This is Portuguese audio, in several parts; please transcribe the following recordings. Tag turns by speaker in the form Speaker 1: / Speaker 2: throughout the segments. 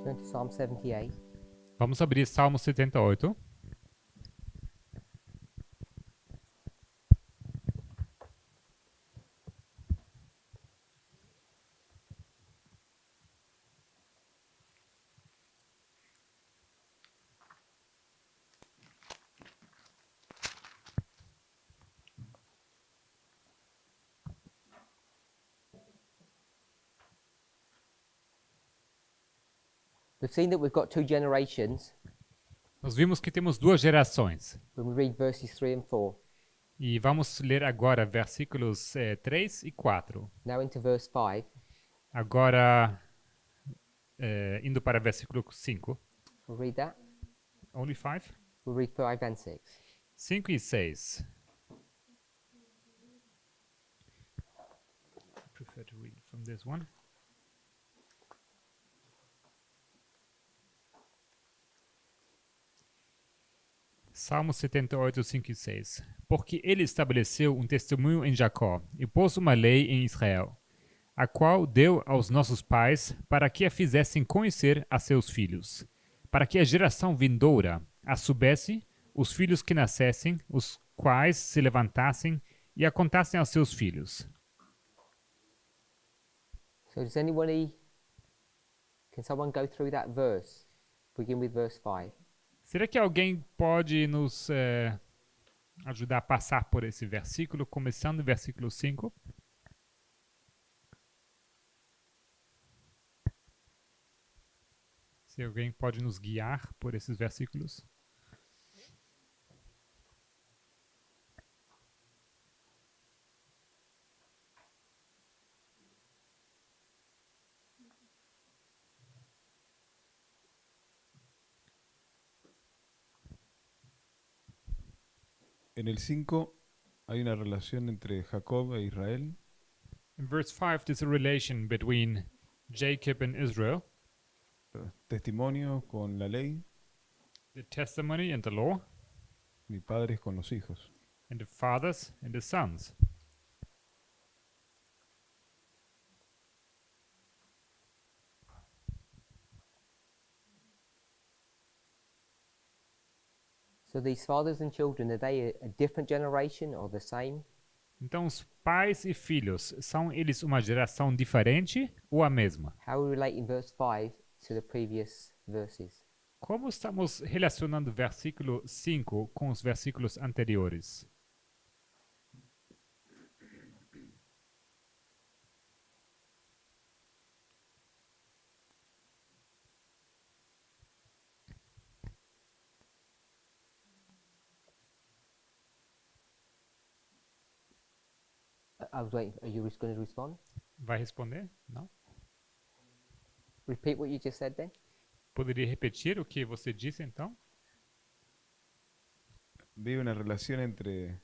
Speaker 1: Turn to Psalm 78.
Speaker 2: Vamos abrir Salmo 78.
Speaker 1: We've seen that we've got two generations
Speaker 2: Nós vimos que temos duas gerações.
Speaker 1: when we read verses 3 and 4.
Speaker 2: E vamos ler agora versículos 3 e 4.
Speaker 1: Now into verse 5.
Speaker 2: Agora, indo para versículo 5.
Speaker 1: We'll read that.
Speaker 2: Only 5?
Speaker 1: We'll read 5 and 6.
Speaker 2: 5 e 6. I prefer to read from this one. Salmo 78, 5 e 6. Porque ele estabeleceu um testemunho em Jacó e pôs uma lei em Israel, a qual deu aos nossos pais para que a fizessem conhecer a seus filhos, para que a geração vindoura a soubesse, os filhos que nascessem, os quais se levantassem e a contassem aos seus filhos.
Speaker 1: So can someone go through that verse? Begin with verse 5.
Speaker 2: Será que alguém pode nos ajudar a passar por esse versículo, começando no versículo 5? Se alguém pode nos guiar por esses versículos.
Speaker 3: En el 5 hay una relación entre Jacob e Israel.
Speaker 2: In verse 5, there's a relation between Jacob and Israel,
Speaker 3: Testimonio con la ley,
Speaker 2: the testimony and the law,
Speaker 3: ni padres con los hijos.
Speaker 2: and the fathers and the sons.
Speaker 1: So these fathers and children, are they a different generation or the same?
Speaker 2: Então, os pais e filhos, são eles uma geração diferente ou a mesma?
Speaker 1: How we relate in verse 5 to the previous verses?
Speaker 2: Como estamos relacionando o versículo 5 com os versículos anteriores?
Speaker 1: I was waiting. Are you going to respond?
Speaker 2: Vai responder? Não?
Speaker 1: Repeat what you just said then.
Speaker 2: Poderia repetir o que você disse então?
Speaker 3: Veo una relación entre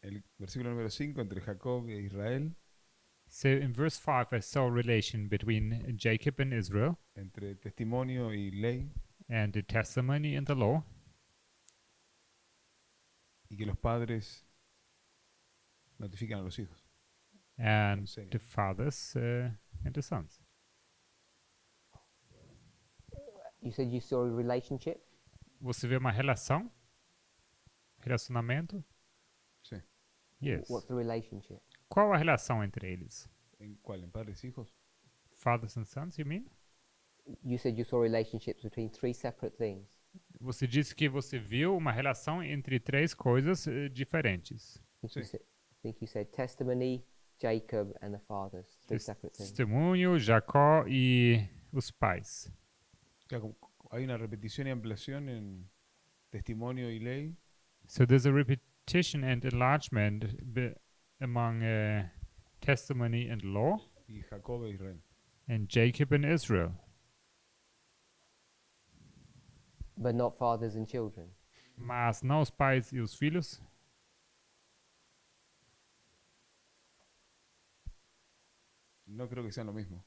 Speaker 3: el versículo número 5 entre Jacob e Israel,
Speaker 2: So in verse 5 I saw a relation between Jacob and Israel
Speaker 3: entre testimonio y ley,
Speaker 2: and the testimony and the law,
Speaker 3: y que los padres notifican a los hijos.
Speaker 2: and
Speaker 3: Serio.
Speaker 2: the fathers and the sons.
Speaker 1: You said you saw a relationship.
Speaker 2: Você vê uma relação? Relacionamento?
Speaker 3: Sí.
Speaker 2: Yes.
Speaker 1: What's the relationship?
Speaker 2: Qual a relação entre eles?
Speaker 3: ¿En cuál? ¿En padres e hijos?
Speaker 2: Fathers and sons, you mean?
Speaker 1: You said you saw relationships between three separate things.
Speaker 2: Você disse que você viu uma relação entre três coisas diferentes.
Speaker 1: I think you said testimony, Jacob, and the fathers. Three separate things.
Speaker 2: Testemunho, Jacó e os pais.
Speaker 3: Claro, hay una repetición y ampliación en testimonio y ley,
Speaker 2: So there's a repetition and enlargement among testimony and law,
Speaker 3: y Jacob e Israel.
Speaker 2: and Jacob and Israel,
Speaker 1: But not fathers and children.
Speaker 2: mas não os pais e os filhos.
Speaker 3: No creo que sean lo mismo.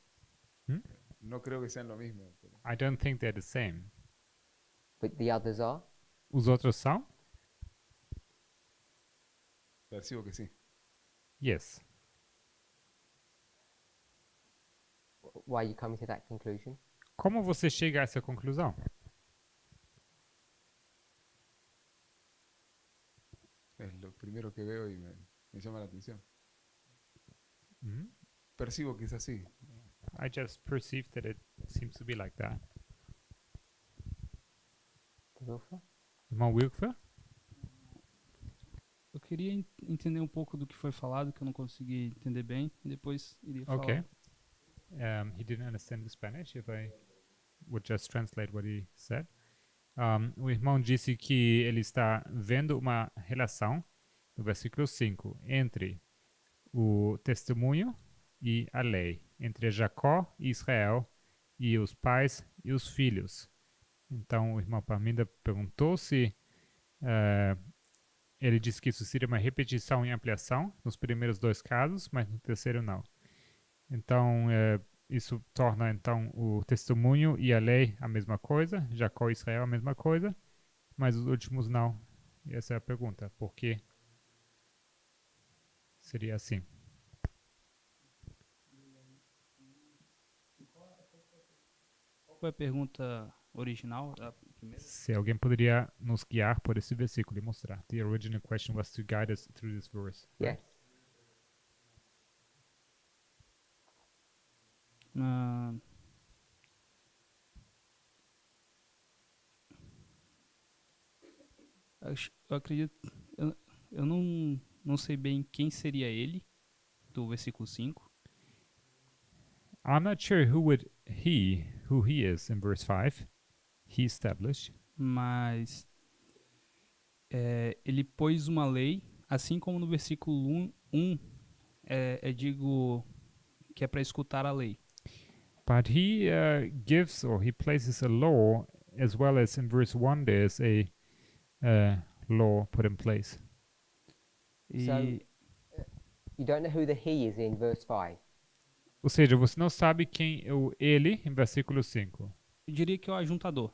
Speaker 2: ¿Mm?
Speaker 3: No creo que sean lo mismo. Pero
Speaker 2: I don't think they're the same.
Speaker 1: But the others are?
Speaker 2: Os outros são?
Speaker 3: percibo que sí.
Speaker 2: Yes.
Speaker 1: Why are you coming to that conclusion?
Speaker 2: Como você chega a essa conclusão?
Speaker 3: Es lo primero que veo y me llama la atención.
Speaker 2: Mhm.
Speaker 3: Percibo que es así.
Speaker 2: I just perceived that it seems to be like that.
Speaker 1: Wilfer?
Speaker 2: Irmão Wilfer?
Speaker 4: Eu queria entender um pouco do que foi falado, que eu não consegui entender bem, e depois iria falar.
Speaker 2: Okay. He didn't understand the Spanish, if I would just translate what he said. O irmão disse que ele está vendo uma relação, no versículo 5, entre o testemunho e a lei, entre Jacó e Israel, e os pais e os filhos. Então, o irmão Parminder perguntou se ele disse que isso seria uma repetição e ampliação nos primeiros dois casos, mas no terceiro não. Então, isso torna então o testemunho e a lei a mesma coisa, Jacó e Israel a mesma coisa, mas os últimos não. E essa é a pergunta, por que seria assim?
Speaker 4: Qual foi a pergunta original? A primeira?
Speaker 2: Se alguém poderia nos guiar por esse versículo e mostrar. The original question was to guide us through this verse.
Speaker 1: Yes.
Speaker 4: Ah, eu acredito. Eu não sei bem quem seria ele, do versículo 5.
Speaker 2: I'm not sure who he is in verse 5. He established.
Speaker 4: Mas ele pôs uma lei, assim como no versículo 1 digo que é para escutar a lei.
Speaker 2: But he gives or he places a law, as well as in verse 1 there's a law put in place.
Speaker 4: E
Speaker 1: So, you don't know who the he is in verse 5.
Speaker 2: Ou seja, você não sabe quem é o ele em versículo 5.
Speaker 4: eu diria que é o ajuntador.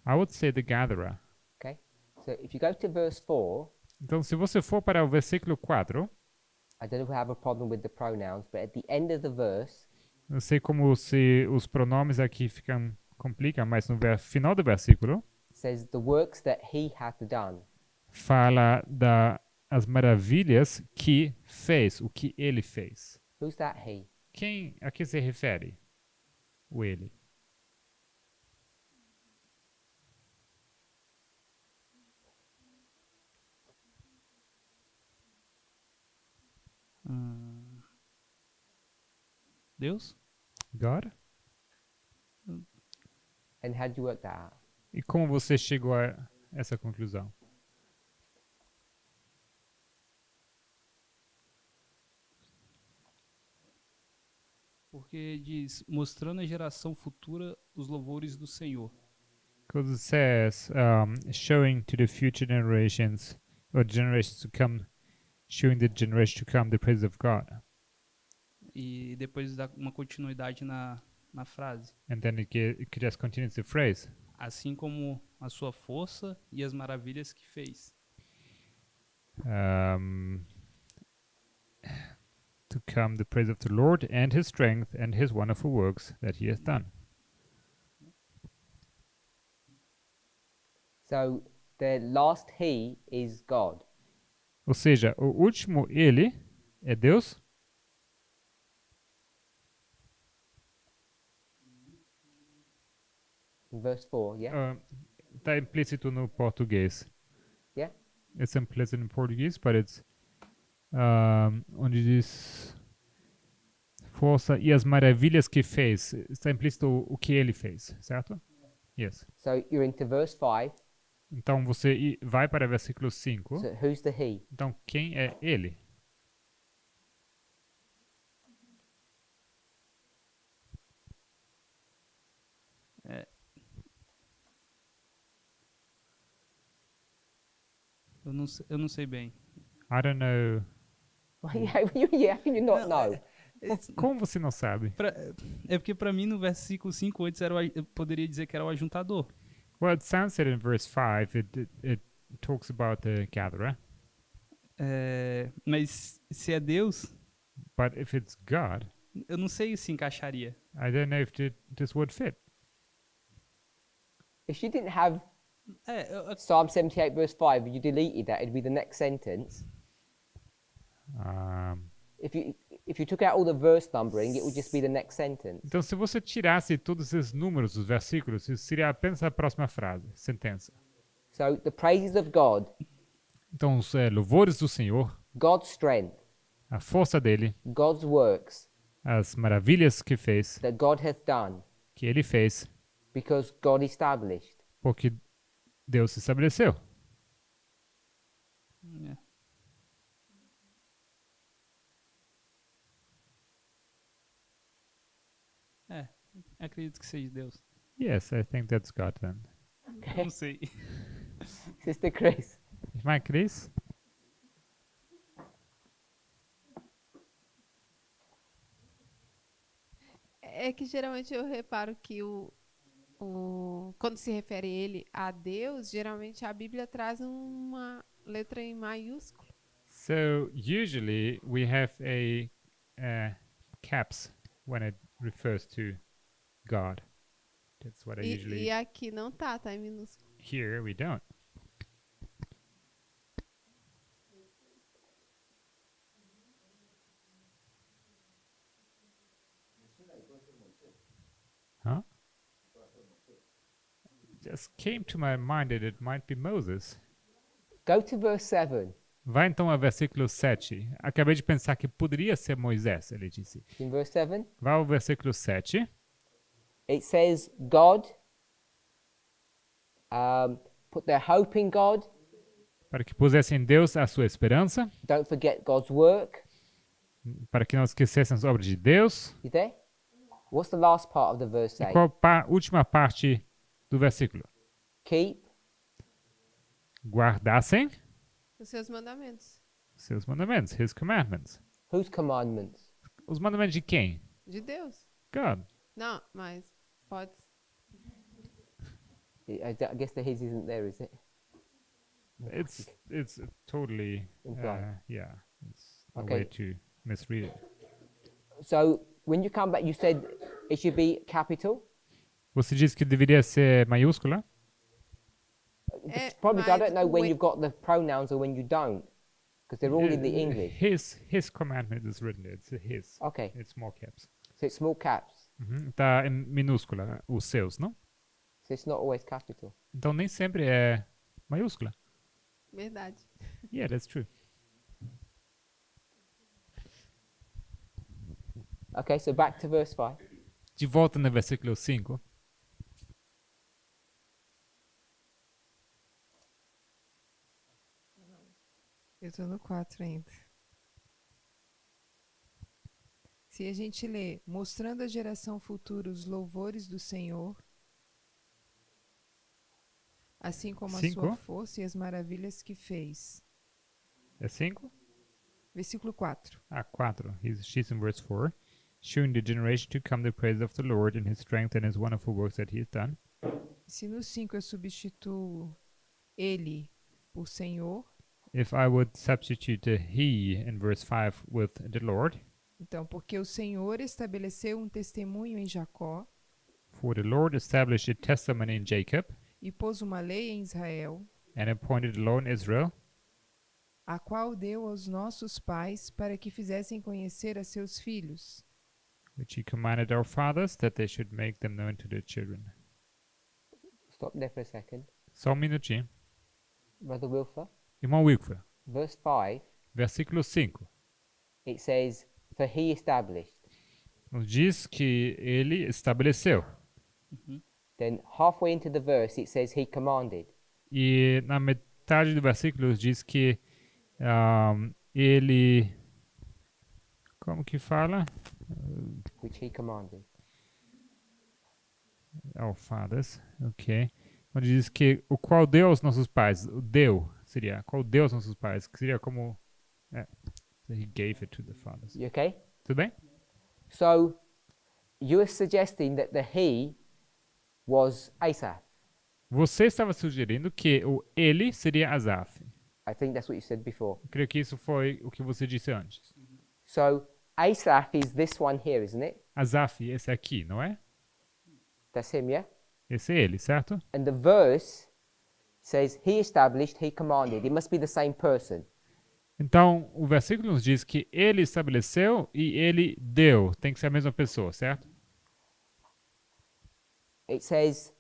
Speaker 2: I would say the gatherer.
Speaker 1: Okay? So if you go to verse 4,
Speaker 2: Então, se você for para o versículo 4,
Speaker 1: I don't know if I have a problem with the pronouns, but at the end of the verse,
Speaker 2: não sei como se os pronomes aqui complicam, mas no final do versículo
Speaker 1: it says the works that he hath done.
Speaker 2: fala das maravilhas que fez, o que ele fez.
Speaker 1: Who's that he?
Speaker 2: A que se refere o ele?
Speaker 4: Deus?
Speaker 2: God?
Speaker 1: And how do you work that out?
Speaker 2: E como você chegou a essa conclusão?
Speaker 4: Porque diz, mostrando à geração futura os louvores do Senhor.
Speaker 2: Because it says, showing to the future generations, or generations to come, showing the generation to come the praise of God.
Speaker 4: E depois dá uma continuidade na frase.
Speaker 2: And then it just continues the phrase.
Speaker 4: Assim como a sua força e as maravilhas que fez.
Speaker 2: To come the praise of the Lord and his strength and his wonderful works that he has done.
Speaker 1: So the last he is God.
Speaker 2: Ou seja, o último ele é Deus.
Speaker 1: In verse 4, yeah?
Speaker 2: Está implícito no português.
Speaker 1: Yeah?
Speaker 2: It's implicit in Portuguese, but it's onde diz força e as maravilhas que fez. Está implícito o que ele fez, certo? Yes.
Speaker 1: So you're into verse 5.
Speaker 2: Então você vai para o versículo 5.
Speaker 1: So who's the he?
Speaker 2: Então quem é ele?
Speaker 4: Eu não sei bem.
Speaker 2: I don't know.
Speaker 1: Yeah, you not know.
Speaker 2: Como você não sabe?
Speaker 4: É porque pra mim no versículo 5 antes eu poderia dizer que era o ajuntador.
Speaker 2: Well, it sounds that in verse 5 it talks about the gatherer.
Speaker 4: Mas se é Deus,
Speaker 2: But if it's God,
Speaker 4: eu não sei se encaixaria.
Speaker 2: I don't know if this would fit.
Speaker 1: If you didn't have Psalm 78 verse 5 and you deleted that, it'd be the next sentence.
Speaker 2: Ah,
Speaker 1: If you took out all the verse numbering, it would just be the next sentence.
Speaker 2: então, se você tirasse todos esses números dos versículos, isso seria apenas a próxima frase, sentença.
Speaker 1: So the praises of God,
Speaker 2: Então, os louvores do Senhor,
Speaker 1: God's strength,
Speaker 2: a força dele,
Speaker 1: God's works
Speaker 2: as maravilhas que fez,
Speaker 1: that God hath done,
Speaker 2: que ele fez,
Speaker 1: because God established.
Speaker 2: porque Deus se estabeleceu.
Speaker 4: Acredito que seja Deus.
Speaker 2: Yes, I think that's God then.
Speaker 4: Não sei.
Speaker 1: Sister Chris.
Speaker 2: Irmã Cris?
Speaker 5: É que geralmente eu reparo que quando se refere ele a Deus, geralmente a Bíblia traz uma letra em maiúsculo.
Speaker 2: So usually we have a caps when it refers to God. That's what I usually.
Speaker 5: E aqui não tá em minúsculo.
Speaker 2: Here we don't. Huh? Just came to my mind that it might be Moses.
Speaker 1: Go to verse 7.
Speaker 2: Vai então ao versículo 7. Acabei de pensar que poderia ser Moisés, ele disse.
Speaker 1: In verse 7,
Speaker 2: Vai ao versículo 7.
Speaker 1: it says God put their hope in God.
Speaker 2: Para que pusessem em Deus a sua esperança,
Speaker 1: Don't forget God's work.
Speaker 2: para que não esquecessem as obras de Deus.
Speaker 1: You there? What's the last part of the verse
Speaker 2: E
Speaker 1: say?
Speaker 2: qual a última parte do versículo?
Speaker 1: Keep
Speaker 2: Guardassem
Speaker 5: Os seus mandamentos.
Speaker 2: seus mandamentos, his commandments.
Speaker 1: whose commandments?
Speaker 2: Os mandamentos de quem?
Speaker 5: De Deus.
Speaker 2: God.
Speaker 5: Não, mas pode.
Speaker 1: I guess the his isn't there, is it?
Speaker 2: It's totally
Speaker 1: Implied.
Speaker 2: yeah. It's a
Speaker 1: Okay.
Speaker 2: way to misread it.
Speaker 1: So when you come back, you said it should be capital.
Speaker 2: Você disse que deveria ser maiúscula?
Speaker 1: Probably, I don't know when
Speaker 5: when-
Speaker 1: you've got the pronouns or when you don't, because they're all in the English.
Speaker 2: His commandment is written there. It's his.
Speaker 1: Okay,
Speaker 2: It's small caps.
Speaker 1: so it's small caps,
Speaker 2: Tá em minúscula os seus, não?
Speaker 1: so it's not always capital.
Speaker 2: Então nem sempre é maiúscula.
Speaker 5: Verdade.
Speaker 2: Yeah, that's true.
Speaker 1: Okay, so back to verse 5.
Speaker 2: De volta no versículo 5.
Speaker 6: Eu tô no 4 ainda. Se a gente lê, mostrando à geração futura os louvores do Senhor, assim como a
Speaker 2: Cinco?
Speaker 6: sua força e as maravilhas que fez.
Speaker 2: É 5?
Speaker 6: Versículo 4.
Speaker 2: 4. She's in verse 4. Showing the generation to come the praise of the Lord and his strength and his wonderful works that he has done.
Speaker 6: Se no 5 eu substituo ele por Senhor,
Speaker 2: If I would substitute the he in verse 5 with the Lord,
Speaker 6: então, porque o Senhor estabeleceu um testemunho em Jacó
Speaker 2: for the Lord established a testimony in Jacob
Speaker 6: e pôs uma lei em Israel,
Speaker 2: and appointed a law in Israel,
Speaker 6: a qual deu aos nossos pais para que fizessem conhecer a seus filhos.
Speaker 2: which he commanded our fathers that they should make them known to their children.
Speaker 1: Stop there for a second.
Speaker 2: Só um minutinho.
Speaker 1: Brother Wilfer,
Speaker 2: Irmão Wilfer,
Speaker 1: verse 5,
Speaker 2: versículo 5.
Speaker 1: it says, for he established.
Speaker 2: Nos diz que ele estabeleceu.
Speaker 1: Then halfway into the verse, it says he commanded.
Speaker 2: E na metade do versículo diz que ele... Como que fala?
Speaker 1: Which he commanded.
Speaker 2: Our fathers, ok. Onde diz que o qual deu aos nossos pais, o deu, seria, qual deu aos nossos pais, que seria como, he gave it to the fathers.
Speaker 1: You okay?
Speaker 2: Tudo bem?
Speaker 1: So you are suggesting that the he was Asaph.
Speaker 2: Você estava sugerindo que o ele seria Asaf.
Speaker 1: I think that's what you said before.
Speaker 2: Eu creio que isso foi o que você disse antes.
Speaker 1: So Asaph is this one here, isn't it?
Speaker 2: Asaf, esse aqui, não é?
Speaker 1: That's him, yeah?
Speaker 2: Esse é ele, certo?
Speaker 1: And the verse says he established, he commanded. It must be the same person.
Speaker 2: Então, o versículo nos diz que ele estabeleceu e ele deu. Tem que ser a mesma pessoa, certo?
Speaker 1: It says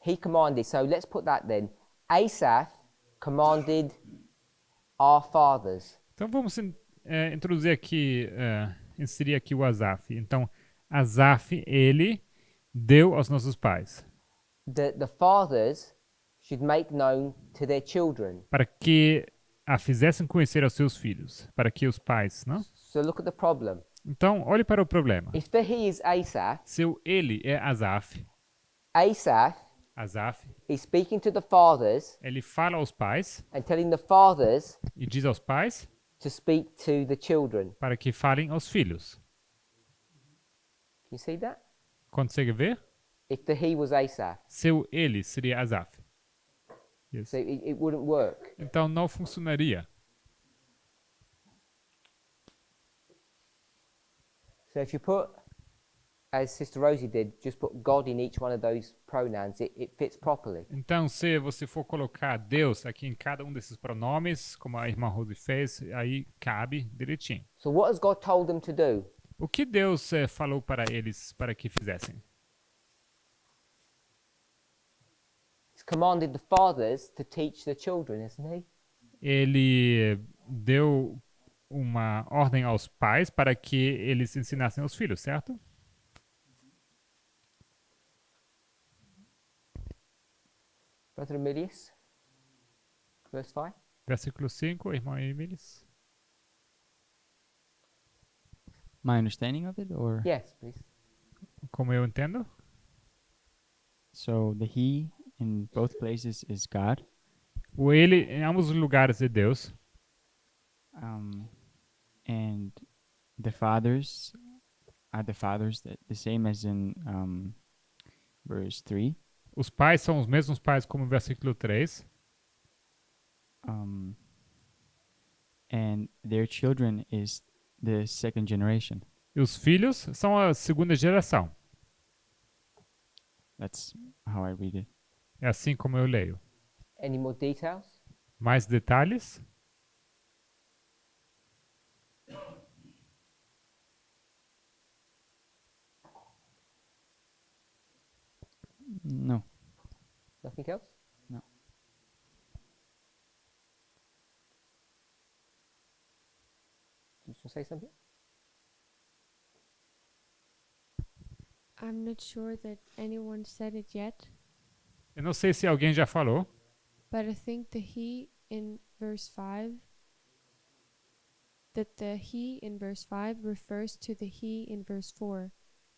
Speaker 1: he commanded. So let's put that then. Asaph commanded our fathers.
Speaker 2: Então, vamos introduzir aqui, inserir aqui o Asaf. Então, Asaf, ele deu aos nossos pais.
Speaker 1: The fathers should make known to their children.
Speaker 2: Para que a fizessem conhecer aos seus filhos. Para que os pais, não?
Speaker 1: So look at the problem.
Speaker 2: Então, olhe para o problema.
Speaker 1: If the he is Asaph,
Speaker 2: Se o ele é Asaf,
Speaker 1: Asaph
Speaker 2: Asaf,
Speaker 1: is speaking to the fathers
Speaker 2: ele fala aos pais
Speaker 1: and telling the fathers
Speaker 2: e diz aos pais
Speaker 1: to speak to the children.
Speaker 2: para que falem aos filhos.
Speaker 1: Can you see that?
Speaker 2: Consegue ver?
Speaker 1: If the he was Asaph,
Speaker 2: Seu ele seria Asaf. Yes.
Speaker 1: so it wouldn't work.
Speaker 2: Então não funcionaria.
Speaker 1: So if you put, as Sister Rosie did, just put God in each one of those pronouns, it fits properly.
Speaker 2: Então, se você for colocar Deus aqui em cada um desses pronomes, como a irmã Rose fez, aí cabe direitinho.
Speaker 1: So what has God told them to do?
Speaker 2: O que Deus falou para eles para que fizessem?
Speaker 1: He's commanded the fathers to teach the children, isn't he?
Speaker 2: Ele deu uma ordem aos pais para que eles ensinassem aos filhos, certo?
Speaker 1: Brother Emilius, verse 5.
Speaker 2: Versículo 5, irmão Emílios.
Speaker 7: My understanding of it, or
Speaker 1: Yes, please.
Speaker 2: Como eu entendo,
Speaker 7: so the he in both places is God,
Speaker 2: o ele em ambos os lugares é Deus.
Speaker 7: and the fathers are the fathers the same as in verse 3.
Speaker 2: Os pais são os mesmos pais como o versículo 3.
Speaker 7: And their children is the second generation.
Speaker 2: E os filhos são a segunda geração.
Speaker 7: That's how I read it.
Speaker 2: É assim como eu leio.
Speaker 1: Any more details?
Speaker 2: Mais detalhes?
Speaker 7: No.
Speaker 1: Nothing else?
Speaker 7: No.
Speaker 1: Did you want to say something?
Speaker 8: I'm not sure that anyone said it yet,
Speaker 2: Eu não sei se alguém já falou,
Speaker 8: but I think the he in verse 5, that the he in verse 5 refers to the he in verse 4,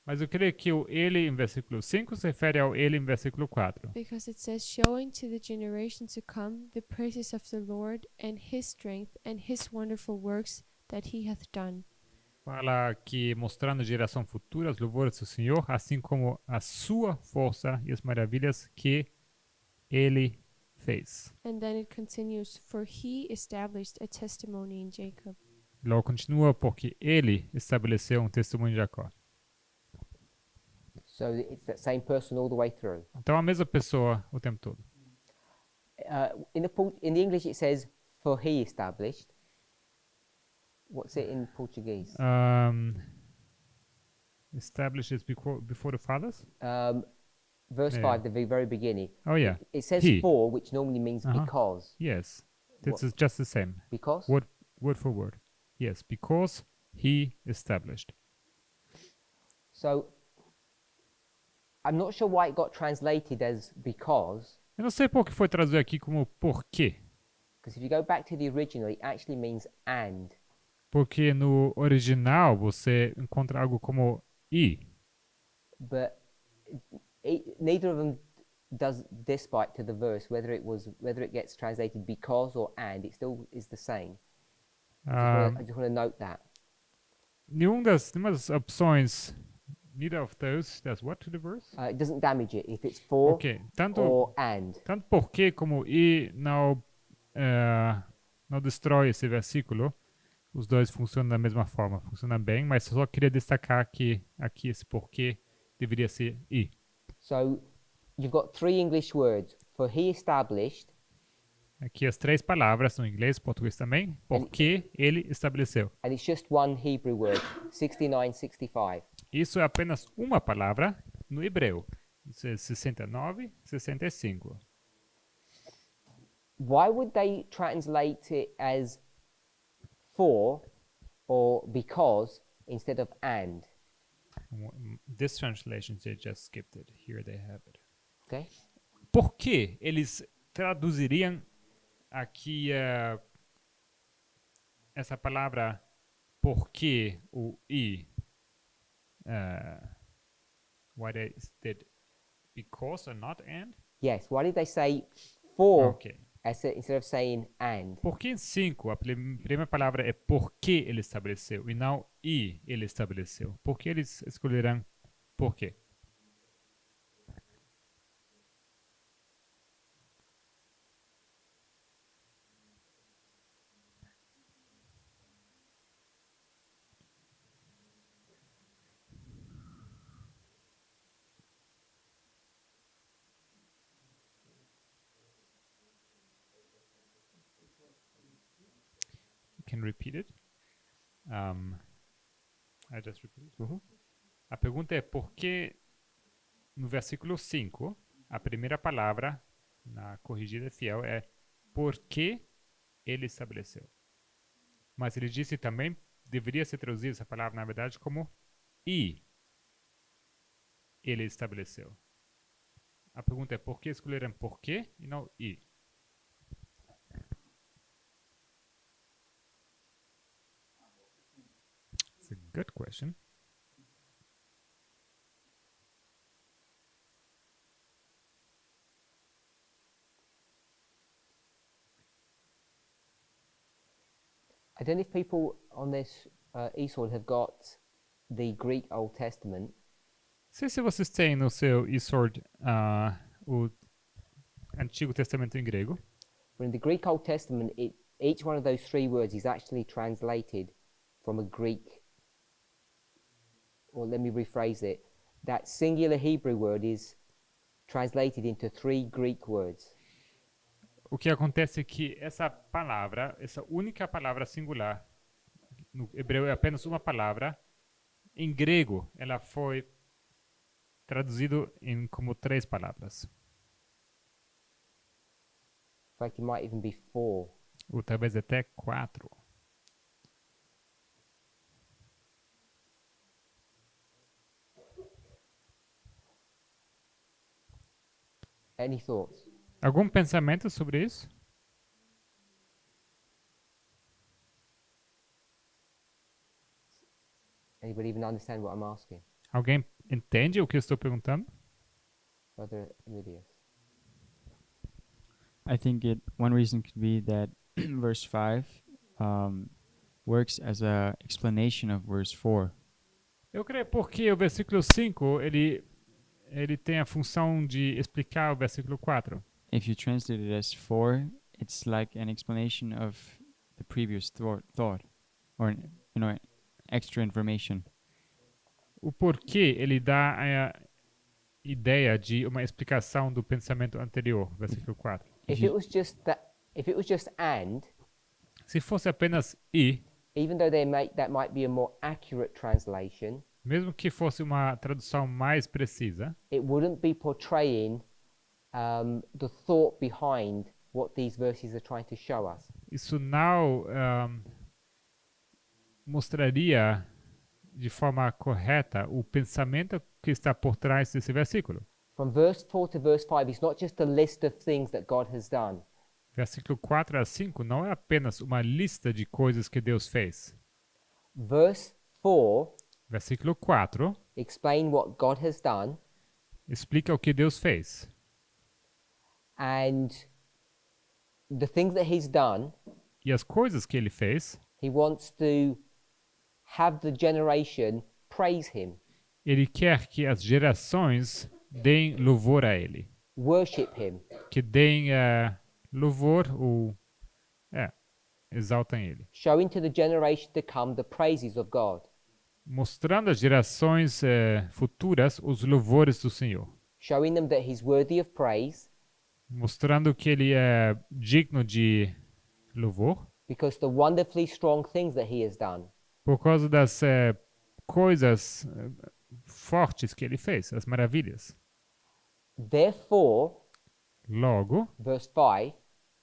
Speaker 2: mas eu creio que o ele em versículo 5 se refere ao ele em versículo 4.
Speaker 8: because it says, showing to the generations to come the praises of the Lord and his strength and his wonderful works that he hath done.
Speaker 2: Fala que mostrando à geração futura as louvores do Senhor, assim como a sua força e as maravilhas que ele fez.
Speaker 8: And then it continues, for he established a testimony in Jacob.
Speaker 2: Logo continua, porque ele estabeleceu um testemunho em Jacó.
Speaker 1: So it's that same person all the way through.
Speaker 2: Então a mesma pessoa o tempo todo.
Speaker 1: In the English it says, for he established. What's it in Portuguese?
Speaker 2: Established is before the fathers?
Speaker 1: Verse
Speaker 2: Yeah.
Speaker 1: 5, the very beginning.
Speaker 2: Oh yeah,
Speaker 1: It says
Speaker 2: He.
Speaker 1: for, which normally means
Speaker 2: Uh-huh.
Speaker 1: because.
Speaker 2: yes. This
Speaker 1: What-
Speaker 2: is just the same.
Speaker 1: Because?
Speaker 2: Word for word. Yes, because he established.
Speaker 1: So, I'm not sure why it got translated as because,
Speaker 2: Eu não sei por que foi traduzido aqui como porquê.
Speaker 1: because if you go back to the original, it actually means and.
Speaker 2: Porque no original você encontra algo como e.
Speaker 1: But neither of them does despite to the verse, whether it gets translated because or and, it still is the same. I just want to note that.
Speaker 2: Nenhuma das opções, neither of those, does what to the verse?
Speaker 1: It doesn't damage it if it's for
Speaker 2: Ok, tanto
Speaker 1: or and.
Speaker 2: porquê como e não destrói esse versículo. Os dois funcionam da mesma forma, funcionam bem, mas só queria destacar que aqui esse porquê deveria ser e.
Speaker 1: So you've got three English words for he established,
Speaker 2: Aqui as três palavras no inglês, português também. Porque ele estabeleceu.
Speaker 1: and it's just one Hebrew word, 69, 65.
Speaker 2: Isso é apenas uma palavra no hebreu. Isso é 69, 65.
Speaker 1: Why would they translate it as for or because instead of and?
Speaker 2: This translation, they just skipped it. Here they have it.
Speaker 1: Okay.
Speaker 2: Por que eles traduziriam aqui essa palavra porque, o i? Why they did because or not and?
Speaker 1: Yes. Why did they say for
Speaker 2: Ok.
Speaker 1: instead of saying and?
Speaker 2: Porque em 5, a primeira palavra é porque ele estabeleceu e não e ele estabeleceu. Por que eles escolherão por quê? Can repeat it. I just repeated. A pergunta é por que no versículo 5, a primeira palavra na corrigida fiel é porque ele estabeleceu. Mas ele disse também, deveria ser traduzida essa palavra na verdade como e ele estabeleceu. A pergunta é por que escolheram por quê e não e? It's a good question.
Speaker 1: I don't know if people on this eSword have got the Greek Old Testament.
Speaker 2: Sei se vocês têm no seu eSword o Antigo Testamento em grego.
Speaker 1: But in the Greek Old Testament, each one of those three words is actually translated from a Greek, or let me rephrase it, that singular Hebrew word is translated into three Greek words.
Speaker 2: O que acontece é que essa palavra, essa única palavra singular, no hebreu é apenas uma palavra, em grego ela foi traduzido em como três palavras.
Speaker 1: In fact, it might even be four.
Speaker 2: Ou talvez até quatro.
Speaker 1: Any thoughts?
Speaker 2: Algum pensamento sobre isso?
Speaker 1: Anybody even understand what I'm asking?
Speaker 2: Alguém entende o que eu estou perguntando?
Speaker 1: Brother Lydius.
Speaker 7: I think one reason could be that verse 5 works as a explanation of verse 4.
Speaker 2: Eu creio porque o versículo 5, ele tem a função de explicar o versículo 4.
Speaker 7: If you translate it as 4, it's like an explanation of the previous thought or extra information.
Speaker 2: O porquê ele dá a ideia de uma explicação do pensamento anterior, versículo 4.
Speaker 1: If it was just and,
Speaker 2: Se fosse apenas e,
Speaker 1: even though that might be a more accurate translation,
Speaker 2: mesmo que fosse uma tradução mais precisa,
Speaker 1: it wouldn't be portraying the thought behind what these verses are trying to show us.
Speaker 2: isso não mostraria de forma correta o pensamento que está por trás desse versículo.
Speaker 1: From verse 4 to verse 5, it's not just a list of things that God has done.
Speaker 2: Versículo 4 a 5 não é apenas uma lista de coisas que Deus fez.
Speaker 1: Verse 4
Speaker 2: Versículo 4
Speaker 1: explain what God has done,
Speaker 2: explica o que Deus fez.
Speaker 1: and the things that he's done,
Speaker 2: E as coisas que ele fez,
Speaker 1: he wants to have the generation praise him,
Speaker 2: ele quer que as gerações deem louvor a ele.
Speaker 1: worship him,
Speaker 2: Que deem louvor ou exaltam ele.
Speaker 1: showing to the generation to come the praises of God.
Speaker 2: Mostrando às gerações futuras os louvores do Senhor.
Speaker 1: showing them that he's worthy of praise
Speaker 2: mostrando que ele é digno de louvor
Speaker 1: because the wonderfully strong things that he has done.
Speaker 2: por causa das coisas fortes que ele fez, as maravilhas.
Speaker 1: Therefore,
Speaker 2: Logo,
Speaker 1: verse 5,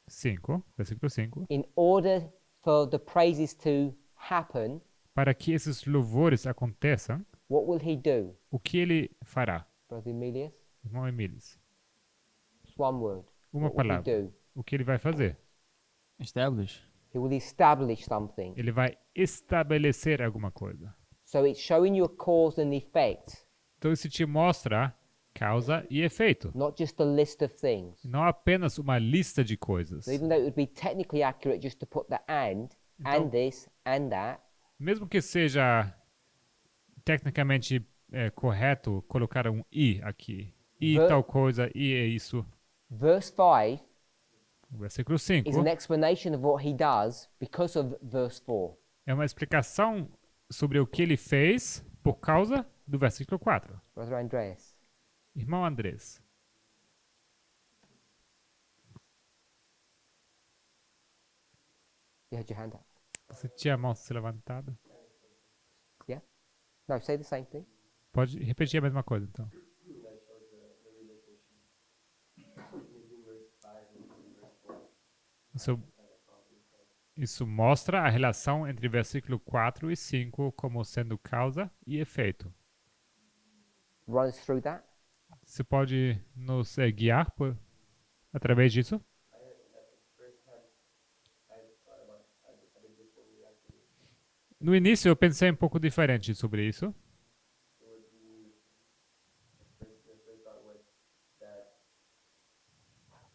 Speaker 2: 5, versículo 5,
Speaker 1: in order for the praises to happen,
Speaker 2: para que esses louvores aconteçam,
Speaker 1: what will he do,
Speaker 2: o que ele fará?
Speaker 1: Brother Emilius?
Speaker 2: Irmão Emílios,
Speaker 1: Just one word.
Speaker 2: uma
Speaker 1: What will he
Speaker 2: palavra.
Speaker 1: do?
Speaker 2: O que ele vai fazer?
Speaker 7: Establish.
Speaker 1: He will establish something.
Speaker 2: Ele vai estabelecer alguma coisa.
Speaker 1: So it's showing you a cause and effect,
Speaker 2: Então isso te mostra causa e efeito.
Speaker 1: not just a list of things.
Speaker 2: Não apenas uma lista de coisas.
Speaker 1: So even though it would be technically accurate just to put the and
Speaker 2: Então-
Speaker 1: this, and that,
Speaker 2: Mesmo que seja tecnicamente correto colocar um i aqui. E
Speaker 1: Ver-
Speaker 2: tal coisa, e é isso.
Speaker 1: verse 5
Speaker 2: O versículo
Speaker 1: is
Speaker 2: 5
Speaker 1: an explanation of what he does because of verse 4.
Speaker 2: é uma explicação sobre o que ele fez por causa do versículo 4.
Speaker 1: Brother Andreas.
Speaker 2: Irmão Andrés,
Speaker 1: You had your hand up.
Speaker 2: você tinha a mão se levantada?
Speaker 1: No, say the same thing.
Speaker 2: Pode repetir a mesma coisa, então. Isso mostra a relação entre versículo 4 e 5 como sendo causa e efeito.
Speaker 1: Run us through that.
Speaker 2: Você pode nos guiar através disso? No início eu pensei um pouco diferente sobre isso.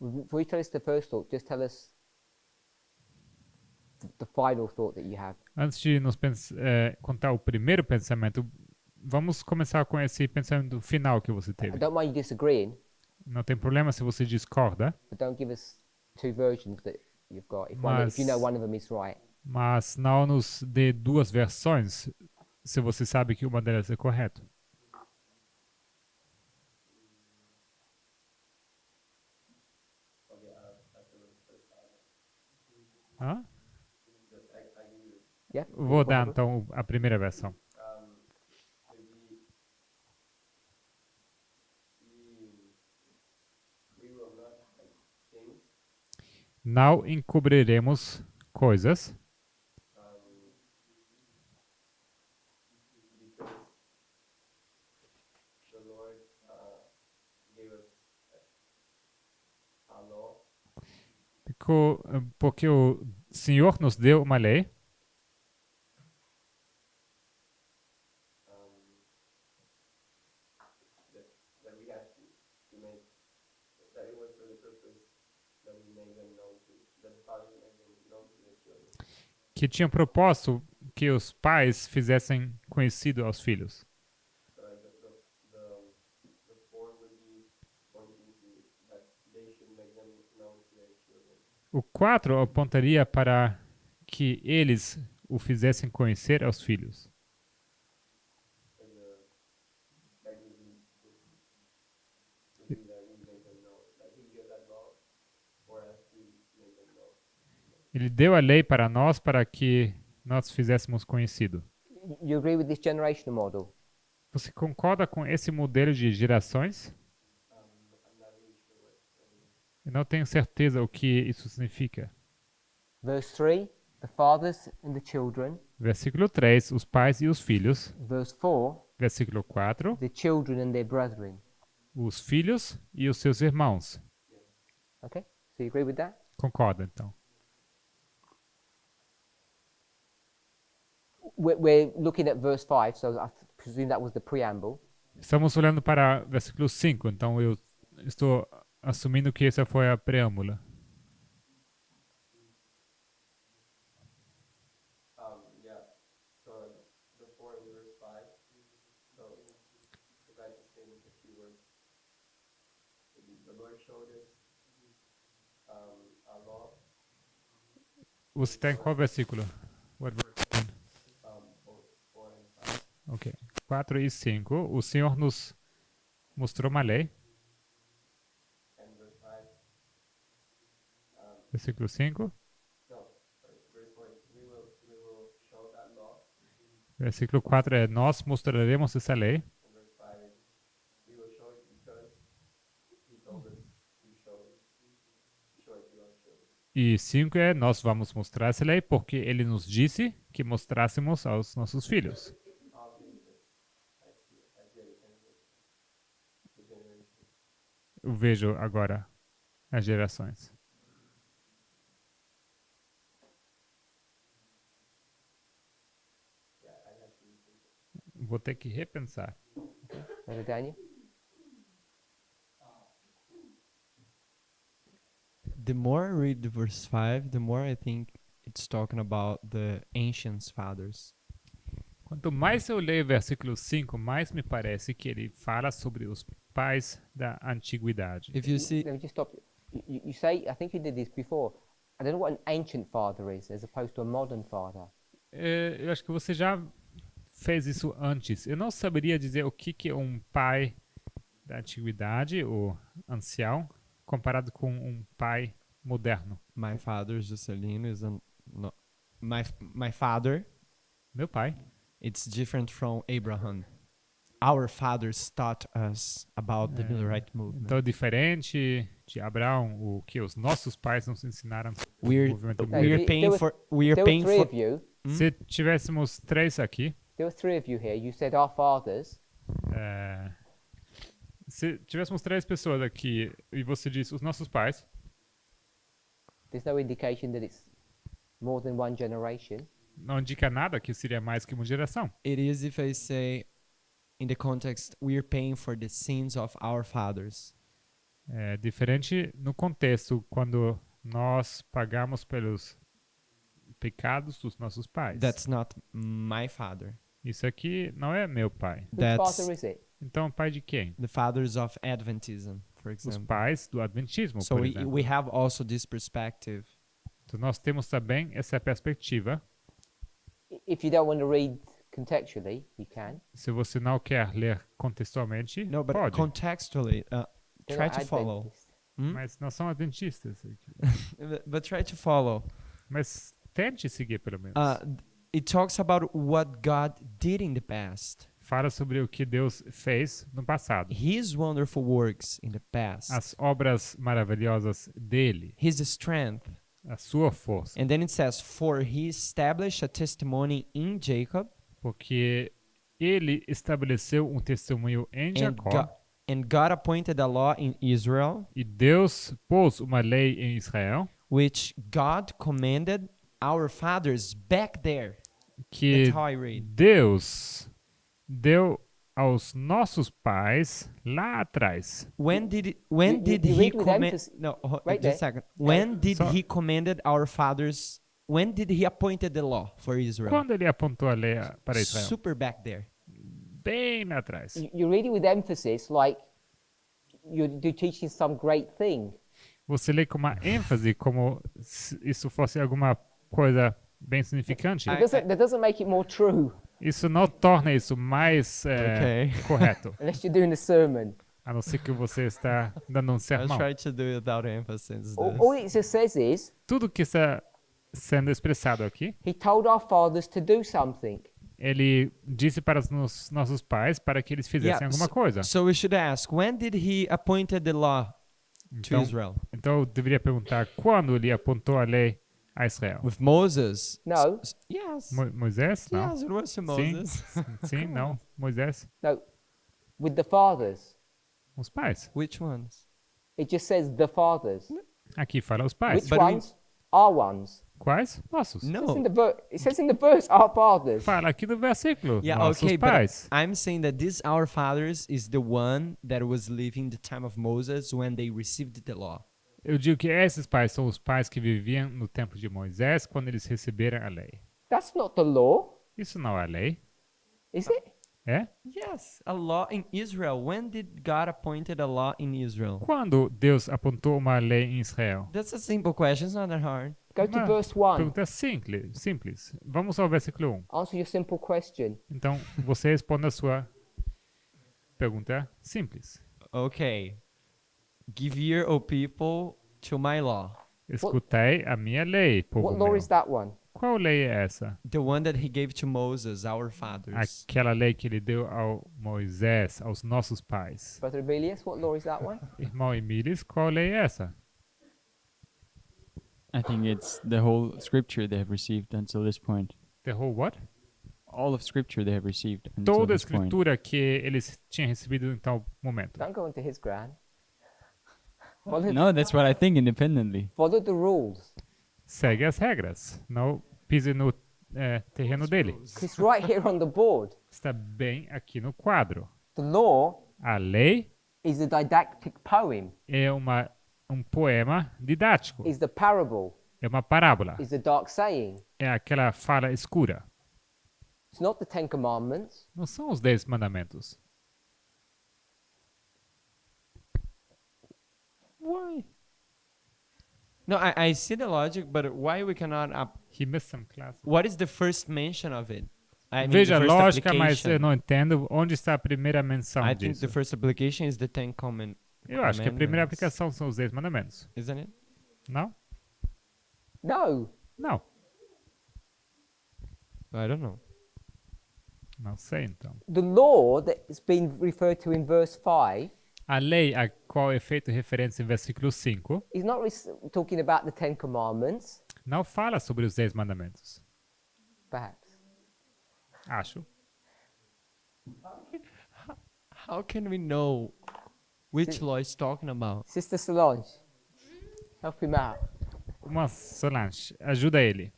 Speaker 1: Before you tell us the first thought, just tell us the final thought that you have.
Speaker 2: Antes de nos contar o primeiro pensamento, vamos começar com esse pensamento final que você
Speaker 1: I
Speaker 2: teve.
Speaker 1: don't mind you disagreeing,
Speaker 2: Não tem problema se você discorda,
Speaker 1: but don't give us two versions that you've got. If you know
Speaker 2: Mas-
Speaker 1: one of them is right.
Speaker 2: mas não nos dê duas versões se você sabe que uma delas é correta. Hã?
Speaker 1: Yeah.
Speaker 2: Vou dar então a primeira versão. Não encobriremos coisas porque o Senhor nos deu uma lei que tinha propósito que os pais fizessem conhecido aos filhos. O 4 apontaria para que eles o fizessem conhecer aos filhos. Ele deu a lei para nós para que nós fizéssemos conhecido.
Speaker 1: You agree with this generational model?
Speaker 2: Você concorda com esse modelo de gerações? Eu não tenho certeza o que isso significa.
Speaker 1: Verse 3, the fathers and the children.
Speaker 2: Versículo 3, os pais e os filhos.
Speaker 1: Verse 4,
Speaker 2: Versículo 4,
Speaker 1: the children and their brethren.
Speaker 2: os filhos e os seus irmãos.
Speaker 1: Okay? So you agree with that?
Speaker 2: Concorda, então.
Speaker 1: We're looking at verse 5, so I presume that was the preamble.
Speaker 2: Estamos olhando para versículo 5, então eu estou assumindo que essa foi a preâmbula. Você está em qual versículo? What verse? Ok. 4 e 5. O Senhor nos mostrou uma lei. Versículo 5. Versículo 4 é: Nós mostraremos essa lei. E 5 é: Nós vamos mostrar essa lei porque ele nos disse que mostrássemos aos nossos filhos. Eu vejo agora as gerações. Vou ter que repensar.
Speaker 1: Brother Daniel?
Speaker 9: The more I read the verse 5, the more I think it's talking about the ancient fathers.
Speaker 2: Quanto mais eu leio o versículo 5, mais me parece que ele fala sobre os pais da antiguidade.
Speaker 9: If you see,
Speaker 1: Let me just stop you. You say, I think you did this before. I don't know what an ancient father is as opposed to a modern father.
Speaker 2: Eu acho que você já fez isso antes. Eu não saberia dizer o que é um pai da antiguidade, ou ancião, comparado com um pai moderno.
Speaker 9: my father, Juscelino, is no, my father.
Speaker 2: Meu pai.
Speaker 9: It's different from Abraham. Our fathers taught us about the Millerite movement.
Speaker 2: Então, diferente de Abraão, o que os nossos pais nos ensinaram sobre o
Speaker 9: We're
Speaker 2: movimento
Speaker 1: Okay,
Speaker 2: Miller.
Speaker 9: we're paying for we're
Speaker 1: There were
Speaker 9: paying
Speaker 1: three
Speaker 9: for
Speaker 1: of you.
Speaker 2: Se tivéssemos 3 aqui,
Speaker 1: There were three of you here. You said our fathers.
Speaker 2: se tivéssemos 3 pessoas aqui e você disse os nossos pais,
Speaker 1: There's no indication that it's more than one generation.
Speaker 2: não indica nada que seria mais que uma geração.
Speaker 9: it is if I say in the context we're paying for the sins of our fathers.
Speaker 2: É diferente no contexto quando nós pagamos pelos pecados dos nossos pais.
Speaker 9: That's not my father.
Speaker 2: Isso aqui não é meu pai.
Speaker 1: Whose
Speaker 9: That's
Speaker 1: father is it?
Speaker 2: Então, pai de quem?
Speaker 9: the fathers of Adventism, for
Speaker 2: Os
Speaker 9: example.
Speaker 2: pais do Adventismo,
Speaker 9: So
Speaker 2: por
Speaker 9: we
Speaker 2: exemplo.
Speaker 9: we have also this perspective.
Speaker 2: Então, nós temos também essa perspectiva.
Speaker 1: If you don't want to read contextually, you can.
Speaker 2: Se você não quer ler contextualmente,
Speaker 9: No, but
Speaker 2: pode.
Speaker 9: contextually,
Speaker 1: They're
Speaker 9: try
Speaker 1: not
Speaker 9: to follow.
Speaker 1: Adventists.
Speaker 2: Mas não são adventistas.
Speaker 9: But try to follow.
Speaker 2: Mas tente seguir, pelo menos.
Speaker 9: It talks about what God did in the past.
Speaker 2: Fala sobre o que Deus fez no passado.
Speaker 9: His wonderful works in the past.
Speaker 2: As obras maravilhosas dele.
Speaker 9: His strength.
Speaker 2: A sua força.
Speaker 9: And then it says, for he established a testimony in Jacob
Speaker 2: Porque ele estabeleceu um testemunho em Jacó.
Speaker 9: and God appointed a law in Israel,
Speaker 2: E Deus pôs uma lei em Israel
Speaker 9: which God commanded our fathers back there.
Speaker 2: que
Speaker 9: That's how I read.
Speaker 2: Deus deu aos nossos pais lá atrás.
Speaker 9: When did
Speaker 1: You
Speaker 9: he
Speaker 1: read with
Speaker 9: command?
Speaker 1: emphasis.
Speaker 9: No,
Speaker 1: Right
Speaker 9: just a
Speaker 1: there.
Speaker 9: second. When did
Speaker 2: So-
Speaker 9: he commanded our fathers? When did he appointed the law for Israel?
Speaker 2: Quando ele apontou a lei para Israel?
Speaker 9: Super back there.
Speaker 2: Bem lá atrás.
Speaker 1: You're reading with emphasis, like you're teaching some great thing.
Speaker 2: Você lê com uma ênfase como se isso fosse alguma coisa bem significante.
Speaker 1: That doesn't make it more true
Speaker 2: Isso não torna isso mais
Speaker 9: Okay.
Speaker 2: correto.
Speaker 1: unless you're doing a sermon.
Speaker 2: A não ser que você está dando um
Speaker 9: I'll
Speaker 2: sermão.
Speaker 9: try to do it without emphasis.
Speaker 1: All it just says is
Speaker 2: Tudo que está sendo expressado aqui,
Speaker 1: he told our fathers to do something.
Speaker 2: ele disse para os nossos pais para que eles fizessem alguma coisa.
Speaker 9: So we should ask, when did he appointed the law to
Speaker 2: Então,
Speaker 9: Israel?
Speaker 2: então eu deveria perguntar quando ele apontou a lei a Israel.
Speaker 9: With Moses?
Speaker 1: No,
Speaker 9: Yes.
Speaker 2: Moisés? Não.
Speaker 9: Yes, it was to
Speaker 2: Sim,
Speaker 9: Moses.
Speaker 2: sim, não. Moisés.
Speaker 1: no, with the fathers.
Speaker 2: Os pais.
Speaker 9: Which ones?
Speaker 1: It just says the fathers.
Speaker 2: Aqui fala os pais.
Speaker 1: Which
Speaker 9: But we-
Speaker 1: ones? Our ones.
Speaker 2: Quais? Nossos.
Speaker 1: It says
Speaker 9: No.
Speaker 1: in the it says in the verse, our fathers.
Speaker 2: Fala aqui no versículo.
Speaker 9: Yeah,
Speaker 2: nossos
Speaker 9: okay, but
Speaker 2: pais.
Speaker 9: I'm saying that this our fathers is the one that was living the time of Moses when they received the law.
Speaker 2: Eu digo que esses pais são os pais que viviam no tempo de Moisés quando eles receberam a lei.
Speaker 1: That's not the law,
Speaker 2: Isso não é lei,
Speaker 1: is it?
Speaker 2: é?
Speaker 9: Yes, a law in Israel. When did God appointed a law in Israel?
Speaker 2: Quando Deus apontou uma lei em Israel?
Speaker 9: That's a simple question. It's not that hard.
Speaker 1: Go to
Speaker 2: Uma
Speaker 1: verse 1.
Speaker 2: pergunta simples. Vamos ao versículo 1.
Speaker 1: Answer your simple question.
Speaker 2: Então, você responde a sua pergunta simples.
Speaker 9: Okay. Give ear, O people, to my law.
Speaker 2: Escutai a minha lei, povo
Speaker 1: What law
Speaker 2: meu.
Speaker 1: is that one?
Speaker 2: Qual lei é essa?
Speaker 9: The one that he gave to Moses, our fathers.
Speaker 2: Aquela lei que ele deu ao Moisés, aos nossos pais.
Speaker 1: Brother Emilius, what law is that one?
Speaker 2: Irmão Emílis, qual lei é essa?
Speaker 7: I think it's the whole scripture they have received until this point.
Speaker 2: The whole what?
Speaker 7: All of scripture they have received until
Speaker 2: Toda a
Speaker 7: this point.
Speaker 2: escritura que eles tinham recebido em tal momento.
Speaker 1: Don't go into his ground. Follow,
Speaker 7: No, that's what I think independently.
Speaker 1: follow the rules.
Speaker 2: Segue as regras. Não pise no terreno dele.
Speaker 1: 'Cause it's right here on the board.
Speaker 2: Está bem aqui no quadro.
Speaker 1: The law
Speaker 2: A lei
Speaker 1: is the didactic poem,
Speaker 2: é um poema didático.
Speaker 1: is the parable,
Speaker 2: É uma parábola.
Speaker 1: is the dark saying.
Speaker 2: É aquela fala escura.
Speaker 1: It's not the Ten Commandments.
Speaker 2: Não são os 10 mandamentos.
Speaker 9: Why? No, I see the logic, but why we cannot
Speaker 2: He missed some classes.
Speaker 9: what is the first mention of it? I mean,
Speaker 2: Veja a
Speaker 9: the first
Speaker 2: lógica, mas
Speaker 9: application.
Speaker 2: eu não entendo onde está a primeira menção
Speaker 9: I think
Speaker 2: disso.
Speaker 9: the first application is the
Speaker 2: Eu acho que a primeira
Speaker 9: Commandments.
Speaker 2: aplicação são os 10 mandamentos.
Speaker 9: Isn't it?
Speaker 2: Não?
Speaker 1: No.
Speaker 2: Não.
Speaker 9: I don't know.
Speaker 2: Não sei então.
Speaker 1: The law that is being referred to in verse 5
Speaker 2: A lei a qual é feita referência em versículo 5
Speaker 1: is not talking about the Ten Commandments,
Speaker 2: não fala sobre os 10 mandamentos.
Speaker 1: perhaps.
Speaker 2: Acho.
Speaker 9: How can we know which law is talking about?
Speaker 1: Sister Solange, help him out.
Speaker 2: Uma Solange, ajuda ele.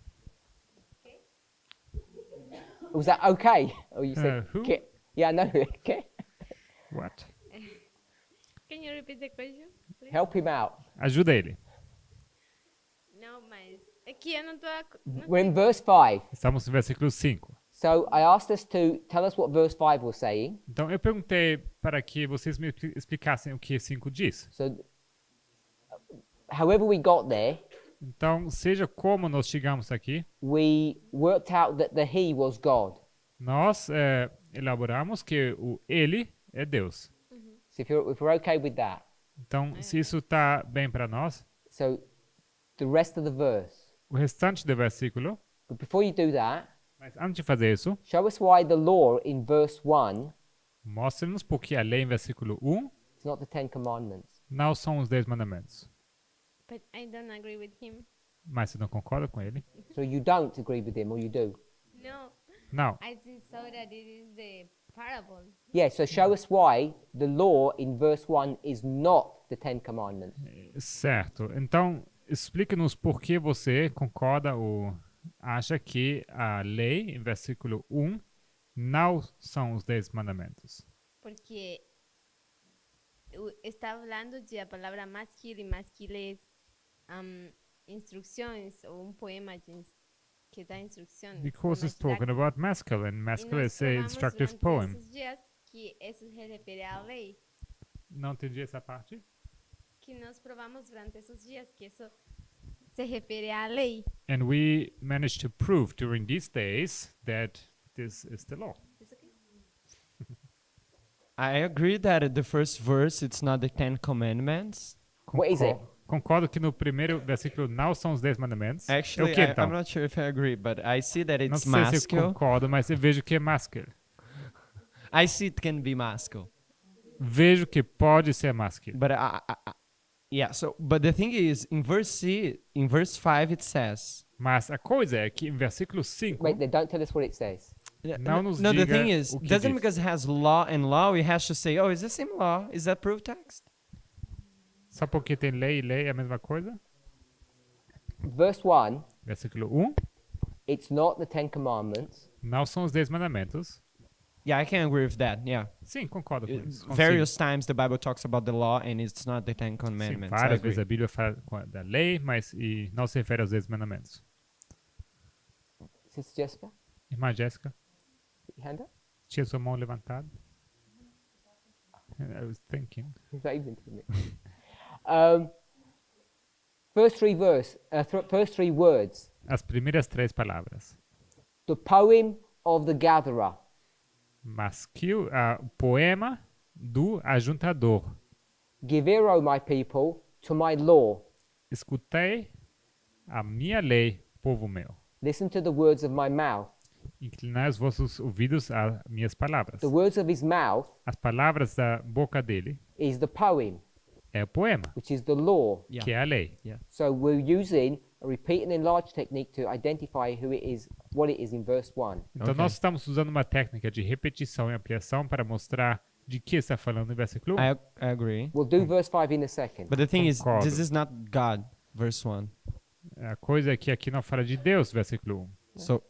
Speaker 1: Was that okay? Or you said,
Speaker 2: Who?
Speaker 1: "Okay." Yeah, no, okay.
Speaker 2: What?
Speaker 10: Can you repeat the question, please?
Speaker 1: Help him out.
Speaker 2: Ajuda ele.
Speaker 10: Não, mas é que eu não tô...
Speaker 1: We're in verse 5.
Speaker 2: Estamos no versículo 5.
Speaker 1: So I asked us to tell us what verse 5 was saying.
Speaker 2: Então eu perguntei para que vocês me explicassem o que 5 diz.
Speaker 1: So, however we got there,
Speaker 2: Então, seja como nós chegamos aqui,
Speaker 1: we worked out that the He was God.
Speaker 2: nós elaboramos que o Ele é Deus.
Speaker 1: So if we're okay with that,
Speaker 2: Então, se isso está bem para nós,
Speaker 1: so the rest of the verse.
Speaker 2: o restante do versículo,
Speaker 1: But before you do that,
Speaker 2: mas antes de fazer isso,
Speaker 1: show us why the law in verse 1
Speaker 2: mostre-nos porque a lei em versículo 1
Speaker 1: is not the Ten Commandments.
Speaker 2: não são os 10 mandamentos.
Speaker 10: But I don't agree with him.
Speaker 2: Mas você não concorda com ele?
Speaker 1: So you don't agree with him, or you do?
Speaker 10: No,
Speaker 2: Não.
Speaker 10: I think so that it is the parable.
Speaker 1: Yeah, so show us why the law in verse 1 is not the Ten Commandments.
Speaker 2: Certo. Então, explique-nos por que você concorda ou acha que a lei, em versículo 1, não são os 10 mandamentos.
Speaker 10: Porque está hablando de a palavra másquil e másquil é instruções ou um poema que dá instruções.
Speaker 2: Because it's talking about masculine. Masculine is an instructive poem.
Speaker 10: Dias que isso se refere à lei.
Speaker 2: Não entendi essa parte?
Speaker 10: Que nós provamos durante esses dias que isso se refere à lei.
Speaker 2: And we managed to prove during these days that this is the law.
Speaker 10: Isso aqui?
Speaker 9: I agree that at the first verse it's not the Ten Commandments.
Speaker 1: What is it?
Speaker 2: Concordo que no primeiro versículo não são os 10 mandamentos.
Speaker 9: Actually,
Speaker 2: é o que então?
Speaker 9: I'm not sure if I agree, but I see that
Speaker 2: Não
Speaker 9: it's
Speaker 2: sei se eu
Speaker 9: masculine.
Speaker 2: concordo, mas eu vejo que é masculine.
Speaker 9: I see it can be masculine.
Speaker 2: Vejo que pode ser masculine.
Speaker 9: But yeah, so but the thing is in verse 5 it says
Speaker 2: Mas a coisa é que em versículo 5
Speaker 1: Wait there, don't tell us what it says.
Speaker 2: não nos
Speaker 9: no, the
Speaker 2: diga
Speaker 9: thing is,
Speaker 2: o que
Speaker 9: doesn't
Speaker 2: diz.
Speaker 9: because it has law and law, we have to say, oh, is the same law? Is that proof text?
Speaker 2: Só porque tem lei e lei é a mesma coisa?
Speaker 1: Verse 1,
Speaker 2: Versículo 1,
Speaker 1: it's not the Ten Commandments.
Speaker 2: não são os 10 mandamentos.
Speaker 9: Yeah, I can agree with that. Yeah.
Speaker 2: Sim, concordo com isso. Consigo.
Speaker 9: Various times the Bible talks about the law and it's not the Ten
Speaker 2: Sim,
Speaker 9: Commandments. I
Speaker 2: várias
Speaker 9: agree.
Speaker 2: vezes a Bíblia fala da lei, mas não se refere aos 10 mandamentos.
Speaker 1: Sister Jessica,
Speaker 2: Irmã Jéssica,
Speaker 1: put your hand up.
Speaker 2: tinha sua mão levantada? I was thinking.
Speaker 1: He's waving to me. First three words.
Speaker 2: As primeiras 3 palavras.
Speaker 1: The poem of the gatherer.
Speaker 2: Mas que o poema do ajuntador.
Speaker 1: Give ear, O my people, to my law.
Speaker 2: Escutei, a minha lei, povo meu.
Speaker 1: Listen to the words of my mouth.
Speaker 2: Inclinai os vossos ouvidos a minhas palavras.
Speaker 1: The words of his mouth
Speaker 2: As palavras da boca dele
Speaker 1: is the poem,
Speaker 2: é o poema,
Speaker 1: which is the law.
Speaker 9: Yeah.
Speaker 2: que é a lei.
Speaker 1: So we're using a repeat and enlarge technique to identify who it is, what it is in verse 1.
Speaker 2: Então nós estamos usando uma técnica de repetição e ampliação para mostrar de que está falando no versículo 1.
Speaker 9: I agree.
Speaker 1: We'll do verse 5 in a second.
Speaker 9: But the thing is,
Speaker 2: Concordo.
Speaker 9: this is not God, verse 1.
Speaker 2: A coisa é que aqui não fala de Deus, versículo 1.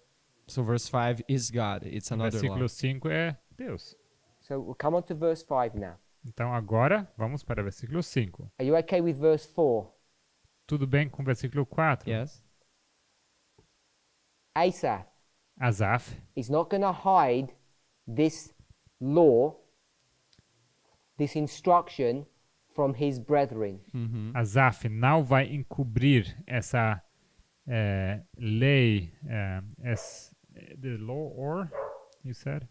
Speaker 9: So verse 5 is God. It's another
Speaker 2: Versículo
Speaker 9: law.
Speaker 2: 5 é Deus.
Speaker 1: So we'll come on to verse 5 now.
Speaker 2: Então agora vamos para o versículo 5.
Speaker 1: Are you okay with verse 4?
Speaker 2: Tudo bem com o versículo 4?
Speaker 9: Yes.
Speaker 1: Asaph
Speaker 2: Asaf
Speaker 1: is not going to hide this law, this instruction from his brethren.
Speaker 2: Asaf não vai encobrir essa lei, the law or, you said?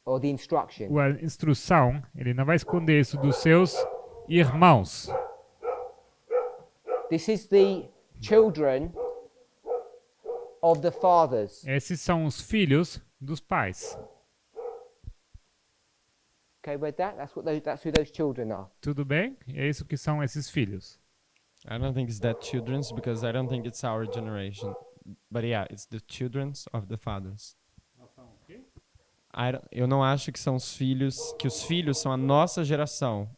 Speaker 1: Or the instruction.
Speaker 2: A instrução, ele não vai esconder isso dos seus irmãos.
Speaker 1: This is the children of the fathers.
Speaker 2: Esses são os filhos dos pais.
Speaker 1: Okay, with that? That's who those children are.
Speaker 2: Tudo bem? É isso que são esses filhos.
Speaker 9: I don't think it's that children's because I don't think it's our generation. But yeah, it's the children's of the fathers. Eu não acho que são os filhos, que os filhos são a nossa geração.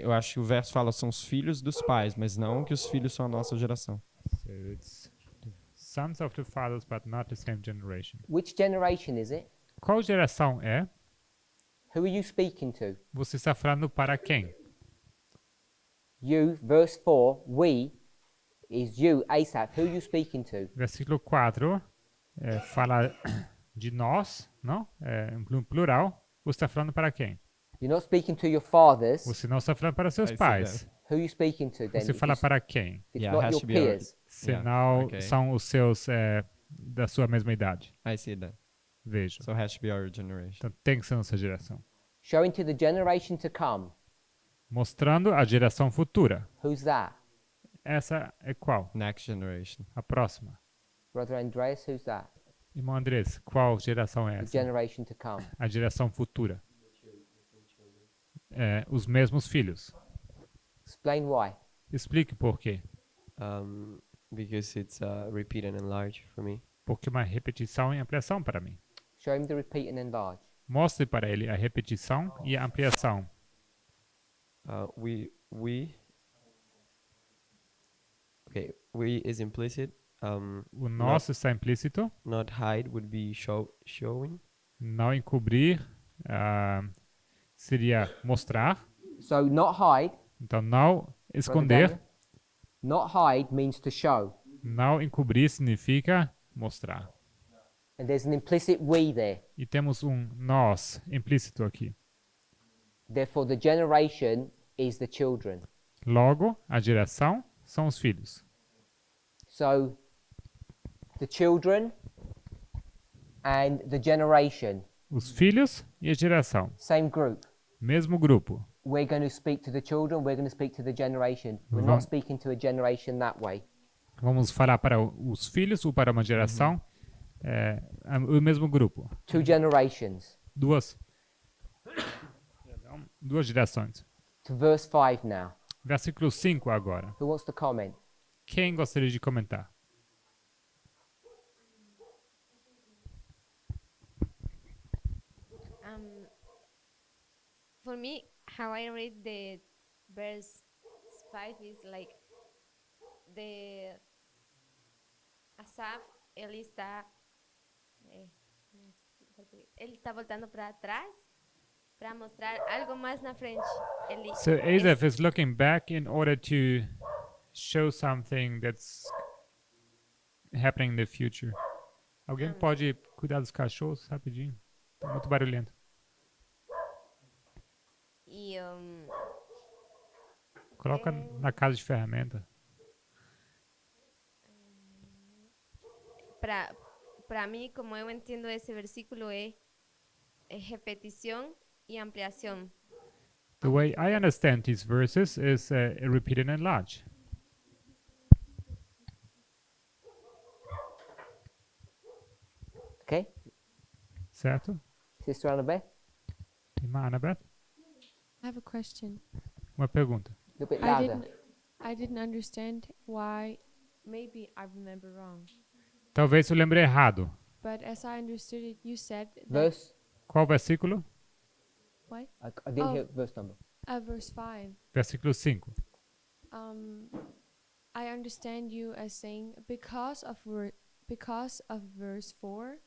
Speaker 9: Eu acho que o verso fala são os filhos dos pais, mas não que os filhos são a nossa geração.
Speaker 2: So it's the sons of the fathers, but not the same generation.
Speaker 1: Which generation is it?
Speaker 2: Qual geração é?
Speaker 1: Who are you speaking to?
Speaker 2: Você está falando para quem?
Speaker 1: You, verse 4, we, is you, Asaph. Who are you speaking to?
Speaker 2: Versículo 4 fala de nós, não? No plural. Você está falando para quem?
Speaker 1: You're not speaking to your fathers.
Speaker 2: Você não está falando para seus
Speaker 9: I see
Speaker 2: pais.
Speaker 1: Who are you speaking to then?
Speaker 2: Você fala para quem?
Speaker 1: It's
Speaker 9: Yeah,
Speaker 1: not
Speaker 9: has
Speaker 1: your
Speaker 9: to be our-
Speaker 1: peers.
Speaker 2: Senão
Speaker 9: okay.
Speaker 2: são os seus da sua mesma idade.
Speaker 9: I see that.
Speaker 2: Veja.
Speaker 9: So it has to be our generation.
Speaker 2: Então tem que ser nossa geração.
Speaker 1: Showing to the generation to come.
Speaker 2: Mostrando a geração futura.
Speaker 1: Who's that?
Speaker 2: Essa é qual?
Speaker 9: Next generation.
Speaker 2: A próxima.
Speaker 1: Brother Andreas, who's that?
Speaker 2: Irmão Andrés, qual geração é
Speaker 1: The
Speaker 2: essa?
Speaker 1: generation to come.
Speaker 2: A geração futura. Os mesmos filhos.
Speaker 1: Explain why.
Speaker 2: Explique por quê.
Speaker 11: Because it's repeat and enlarge for me.
Speaker 2: Porque uma repetição e ampliação para mim.
Speaker 1: Show him the repeat and enlarge.
Speaker 2: Mostre para ele a repetição e a ampliação.
Speaker 11: We is implicit.
Speaker 2: O nosso está implícito.
Speaker 11: Not hide would be showing.
Speaker 2: Não encobrir seria mostrar.
Speaker 1: So not hide.
Speaker 2: Então não esconder.
Speaker 1: Not hide means to show.
Speaker 2: Não encobrir significa mostrar.
Speaker 1: And there's an implicit we there.
Speaker 2: E temos um nós implícito aqui.
Speaker 1: Therefore, the generation is the children.
Speaker 2: Logo, a geração são os filhos.
Speaker 1: So, the children and the generation,
Speaker 2: Os filhos e a geração.
Speaker 1: same group.
Speaker 2: Mesmo grupo.
Speaker 1: We're going to speak to the children, we're going to speak to the generation. We're not speaking to a generation that way.
Speaker 2: Vamos falar para os filhos ou para uma geração. O mesmo grupo.
Speaker 1: Two generations.
Speaker 2: Duas gerações.
Speaker 1: To verse 5 now.
Speaker 2: Versículo 5 agora.
Speaker 1: Who wants to comment?
Speaker 2: Quem gostaria de comentar?
Speaker 10: For me, how I read the verse 5 is like the Asaf, ele está voltando para trás para mostrar algo mais na frente.
Speaker 2: So Asaph is looking back in order to show something that's happening in the future. Alguém pode cuidar dos cachorros rapidinho? Tá muito barulhento.
Speaker 10: E
Speaker 2: Coloca na casa de ferramenta.
Speaker 10: para mim, como eu entendo esse versículo, é repetição e ampliação.
Speaker 2: The way I understand these verses is repeat and enlarge.
Speaker 1: Okay?
Speaker 2: Certo?
Speaker 1: Sister Annabeth,
Speaker 2: Irmã Annabeth?
Speaker 8: I have a question.
Speaker 2: Uma pergunta.
Speaker 1: a little bit
Speaker 8: I
Speaker 1: louder.
Speaker 8: didn't understand why. Maybe I remember wrong,
Speaker 2: Talvez eu lembre errado.
Speaker 8: but as I understood it, you said that
Speaker 1: Verse.
Speaker 2: Qual versículo?
Speaker 8: what?
Speaker 1: I didn't
Speaker 8: Oh.
Speaker 1: hear verse number.
Speaker 8: Verse 5.
Speaker 2: Versículo 5.
Speaker 8: I understand you as saying because of verse 4,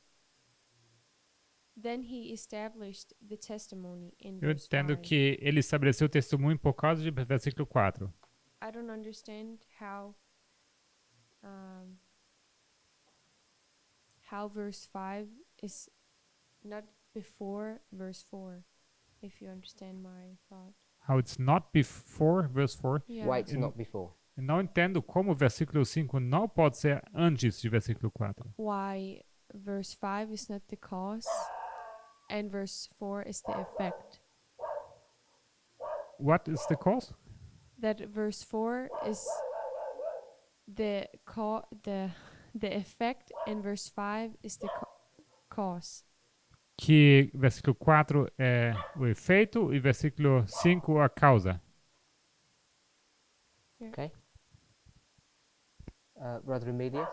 Speaker 8: then he established the testimony in
Speaker 2: Eu
Speaker 8: verse
Speaker 2: entendo
Speaker 8: 5.
Speaker 2: que ele estabeleceu o testemunho por causa de versículo 4.
Speaker 8: I don't understand how verse 5 is not before verse 4, if you understand my thought.
Speaker 2: How it's not before verse 4.
Speaker 8: Yeah.
Speaker 1: Why it's not before.
Speaker 2: Eu não entendo como o versículo 5 não pode ser antes de versículo 4.
Speaker 8: Why verse 5 is not the cause and verse 4 is the effect.
Speaker 2: What is the cause?
Speaker 8: That verse 4 is the effect and verse 5 is the cause.
Speaker 2: Que versículo 4 é o efeito e versículo 5 a causa.
Speaker 1: Okay? Brother Emilius?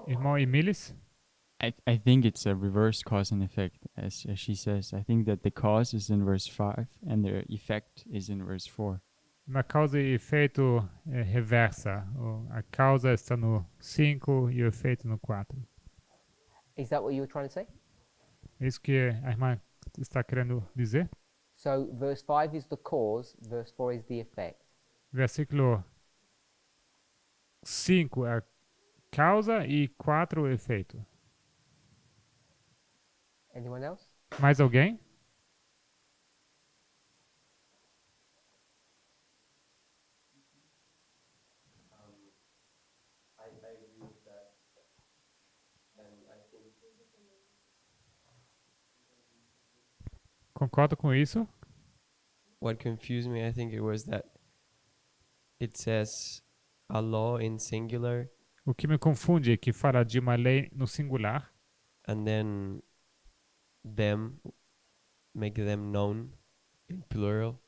Speaker 2: Irmão Emilis?
Speaker 7: I think it's a reverse cause and effect, as she says. I think that the cause is in verse 5 and the effect is in verse 4.
Speaker 2: Na causa e efeito é reversa. A causa está no 5 e o efeito no 4.
Speaker 1: Is that what you were trying to say?
Speaker 2: É isso que a irmã está querendo dizer?
Speaker 1: So verse 5 is the cause, verse 4 is the effect.
Speaker 2: Versículo 5 é a causa e 4 o efeito.
Speaker 1: Anyone else?
Speaker 2: Mais alguém?
Speaker 11: I agree with that. And I think
Speaker 2: Concordo com isso.
Speaker 11: what confused me, I think it was that it says a law in singular
Speaker 2: O que me confunde é que fala de uma lei no singular
Speaker 11: and then them, make them known in plural.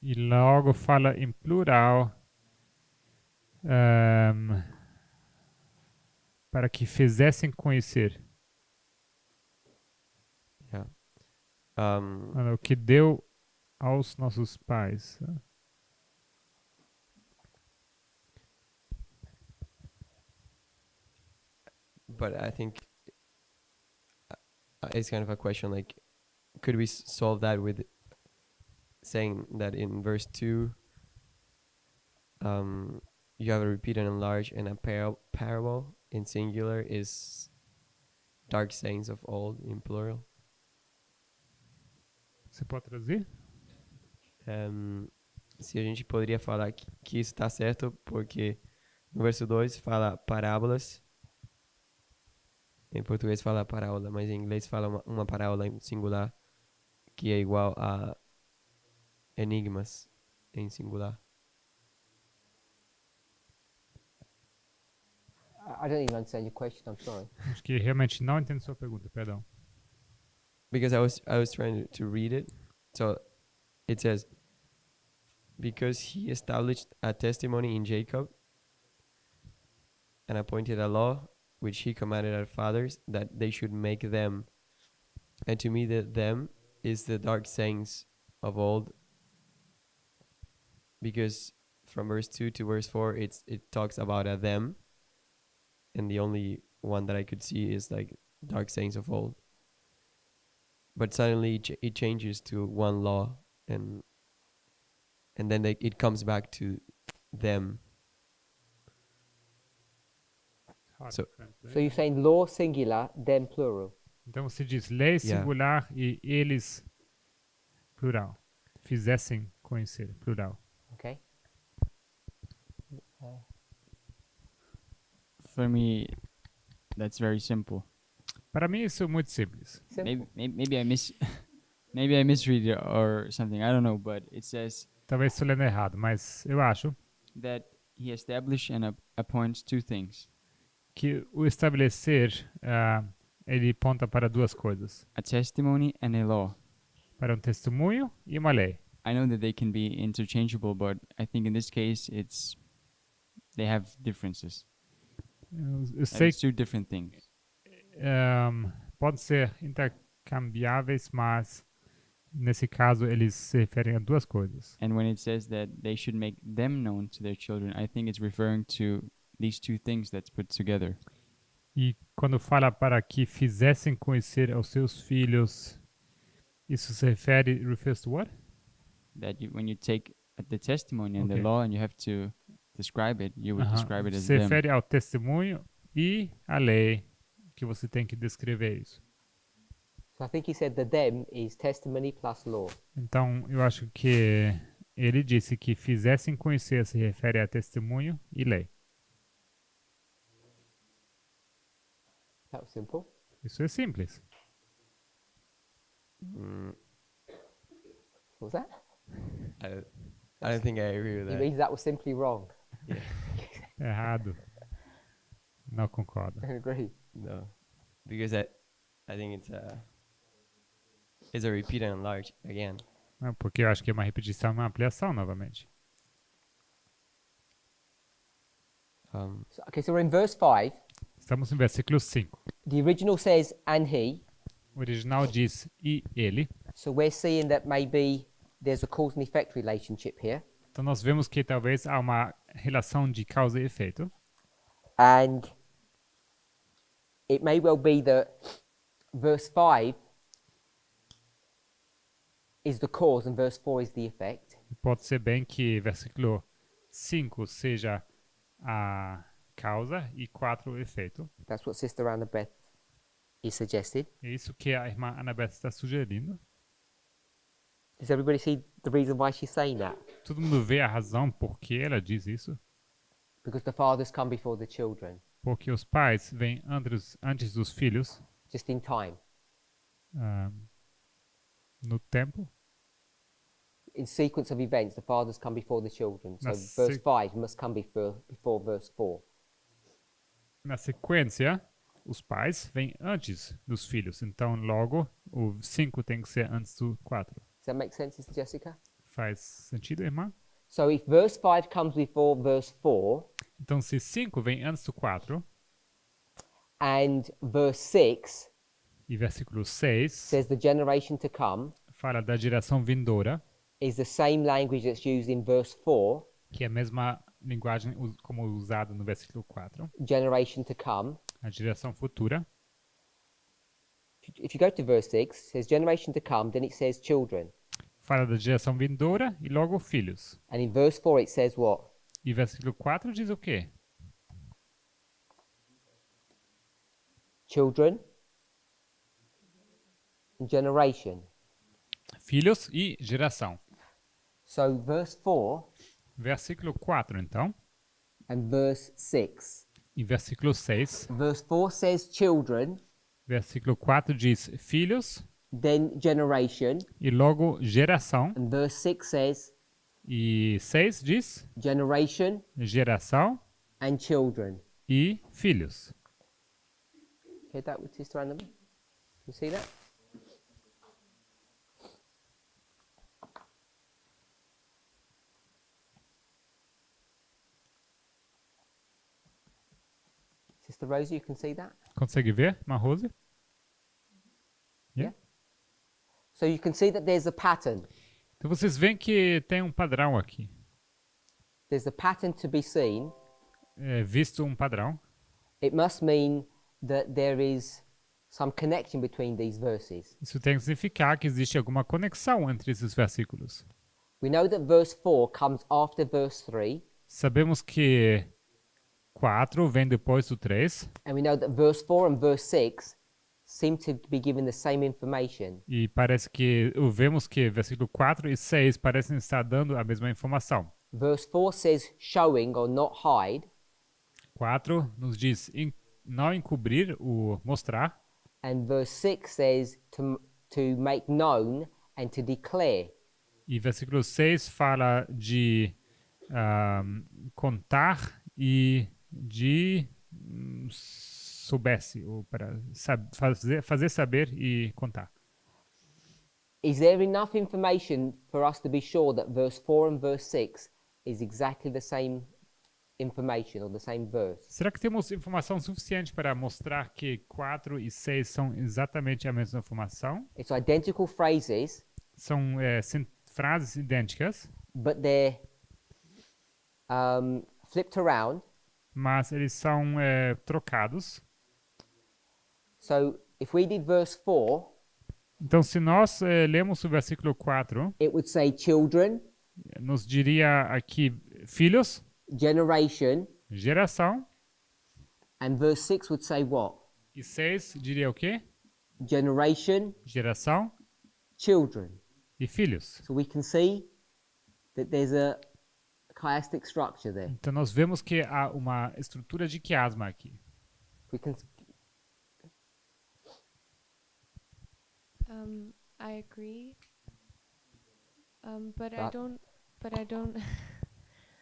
Speaker 2: e logo fala em plural para que fizessem conhecer.
Speaker 11: Yeah.
Speaker 2: O que deu aos nossos pais.
Speaker 11: But I think it's kind of a question like, could we solve that with saying that in verse 2 you have a repeat and enlarge, and a parable in singular is dark sayings of old in plural?
Speaker 2: Você pode traduzir?
Speaker 11: Se a gente poderia falar que isso está certo, porque no verso 2 fala parábolas, em português fala parábola, mas em inglês fala uma parábola em singular, que é igual a enigmas em singular.
Speaker 1: I don't even understand your question, I'm sorry.
Speaker 2: Acho que realmente não entendo sua pergunta, perdão.
Speaker 11: Because I was trying to read it. So it says, because he established a testimony in Jacob and appointed a law which he commanded our fathers, that they should make them. And to me, the them is the dark sayings of old. Because from verse 2 to verse 4, it talks about a them. And the only one that I could see is like dark sayings of old. But suddenly it changes to one law, and then it comes back to them. So
Speaker 1: you're saying law singular, them plural.
Speaker 2: Então você diz lei singular e eles plural. Fizessem conhecer, plural.
Speaker 1: Okay.
Speaker 7: For me, that's very simple.
Speaker 2: Para mim isso é muito simples.
Speaker 7: Maybe I maybe I misread it or something. I don't know, but it says
Speaker 2: Talvez estou lendo errado, mas eu acho
Speaker 7: that he established and appoints two things.
Speaker 2: que o estabelecer ele aponta para duas coisas.
Speaker 7: a testimony and a law.
Speaker 2: Para testemunho e uma lei.
Speaker 7: I know that they can be interchangeable, but I think in this case they have differences.
Speaker 2: Eu sei
Speaker 7: It's two different things.
Speaker 2: podem ser intercambiáveis, mas nesse caso eles se referem a duas coisas.
Speaker 7: And when it says that they should make them known to their children, I think it's referring to these two things that's put together.
Speaker 2: E quando fala para que fizessem conhecer aos seus filhos, isso se refers to what?
Speaker 7: That when you take the testimony and the
Speaker 2: Okay.
Speaker 7: law and you have to describe it, you would describe it as
Speaker 2: Se
Speaker 7: them.
Speaker 2: refere ao testemunho e à lei que você tem que descrever isso.
Speaker 1: So I think he said the them is testimony plus law.
Speaker 2: Então, eu acho que ele disse que fizessem conhecer se refere a testemunho e lei.
Speaker 1: That was simple.
Speaker 2: Isso é simples.
Speaker 11: Mm,
Speaker 1: What was that?
Speaker 11: I don't think I agree with
Speaker 1: It
Speaker 11: that.
Speaker 1: means that was simply wrong.
Speaker 11: Yeah.
Speaker 2: Errado. Não concordo.
Speaker 1: I agree.
Speaker 11: No, because I think it's a repeat and enlarge again.
Speaker 2: Não, porque eu acho que é uma repetição e uma ampliação novamente.
Speaker 1: Okay, so we're in verse 5.
Speaker 2: Estamos no versículo 5.
Speaker 1: The original says, and he.
Speaker 2: O original diz e ele.
Speaker 1: So we're seeing that maybe there's a cause and effect relationship here.
Speaker 2: Então nós vemos que talvez há uma relação de causa e efeito.
Speaker 1: And it may well be that verse 5 is the cause and verse 4 is the effect.
Speaker 2: Pode ser bem que versículo 5 seja a causa e 4 o efeito.
Speaker 1: That's what Sister Annabeth is suggested.
Speaker 2: É isso que a irmã Annabeth está sugerindo.
Speaker 1: Does everybody see the reason why she's saying that?
Speaker 2: Todo mundo vê a razão por que ela diz isso?
Speaker 1: Because the fathers come before the children,
Speaker 2: Porque os pais vêm antes dos filhos
Speaker 1: just in time.
Speaker 2: no tempo.
Speaker 1: In sequence of events, the fathers come before the children. So
Speaker 2: Na
Speaker 1: verse
Speaker 2: se-
Speaker 1: 5 must come before verse 4.
Speaker 2: Na sequência, os pais vêm antes dos filhos. Então, logo, o 5 tem que ser antes do 4.
Speaker 1: Does that make sense, Sister Jessica?
Speaker 2: Faz sentido, irmã?
Speaker 1: So if verse 5 comes before verse 4
Speaker 2: Então, se 5 vem antes do 4
Speaker 1: and verse 6
Speaker 2: e versículo 6
Speaker 1: says the generation to come
Speaker 2: fala da geração vindoura,
Speaker 1: is the same language that's used in verse 4,
Speaker 2: que é a mesma linguagem como usada no versículo 4,
Speaker 1: generation to come.
Speaker 2: a geração futura.
Speaker 1: If you go to verse 6, it says generation to come, then it says children.
Speaker 2: Fala da geração vindoura e logo filhos.
Speaker 1: And in verse 4 it says what?
Speaker 2: E versículo 4 diz o quê?
Speaker 1: Children and generation.
Speaker 2: Filhos e geração.
Speaker 1: So verse 4
Speaker 2: Versículo 4, então.
Speaker 1: and verse 6.
Speaker 2: E versículo 6.
Speaker 1: Verse 4 says children,
Speaker 2: Versículo 4 diz filhos
Speaker 1: then generation,
Speaker 2: e logo geração.
Speaker 1: and verse 6 says
Speaker 2: E 6 diz
Speaker 1: generation
Speaker 2: geração
Speaker 1: and children.
Speaker 2: e filhos.
Speaker 1: Hear that with Sister Annabelle? You see that? Sister Rosie, you can see that?
Speaker 2: Consegue ver, Marrose?
Speaker 1: So you can see that there's a pattern.
Speaker 2: Então vocês veem que tem um padrão aqui.
Speaker 1: There's a pattern to be seen.
Speaker 2: É visto um padrão.
Speaker 1: It must mean that there is some connection between these verses.
Speaker 2: Isso tem que significar que existe alguma conexão entre esses versículos.
Speaker 1: We know that verse 4 comes after verse 3,
Speaker 2: Sabemos que 4 vem depois do 3
Speaker 1: and we know that verse 4 and verse 6 seem to be given the same information.
Speaker 2: e parece que vemos que versículo 4 e 6 parecem estar dando a mesma informação.
Speaker 1: Verse 4 says showing or not hide,
Speaker 2: 4 nos diz não encobrir, o mostrar.
Speaker 1: and verse 6 says to make known and to declare.
Speaker 2: E versículo 6 fala de contar e de soubesse, ou para fazer saber e contar.
Speaker 1: Is there enough information for us to be sure that verse 4 and verse 6 is exactly the same information or the same verse?
Speaker 2: Será que temos informação suficiente para mostrar que 4 e 6 são exatamente a mesma informação?
Speaker 1: It's identical phrases,
Speaker 2: São frases idênticas,
Speaker 1: but they're flipped around.
Speaker 2: mas eles são trocados.
Speaker 1: So if we did verse 4,
Speaker 2: Então, se nós lemos o versículo 4,
Speaker 1: it would say children,
Speaker 2: nos diria aqui filhos,
Speaker 1: generation,
Speaker 2: geração,
Speaker 1: and verse 6 would say what?
Speaker 2: e 6 diria o quê?
Speaker 1: Generation,
Speaker 2: Geração
Speaker 1: children.
Speaker 2: e filhos.
Speaker 1: So we can see that there's a chiastic structure there.
Speaker 2: Então, nós vemos que há uma estrutura de quiasma aqui.
Speaker 1: We can
Speaker 8: I agree. But I
Speaker 1: But-
Speaker 8: don't. But I don't.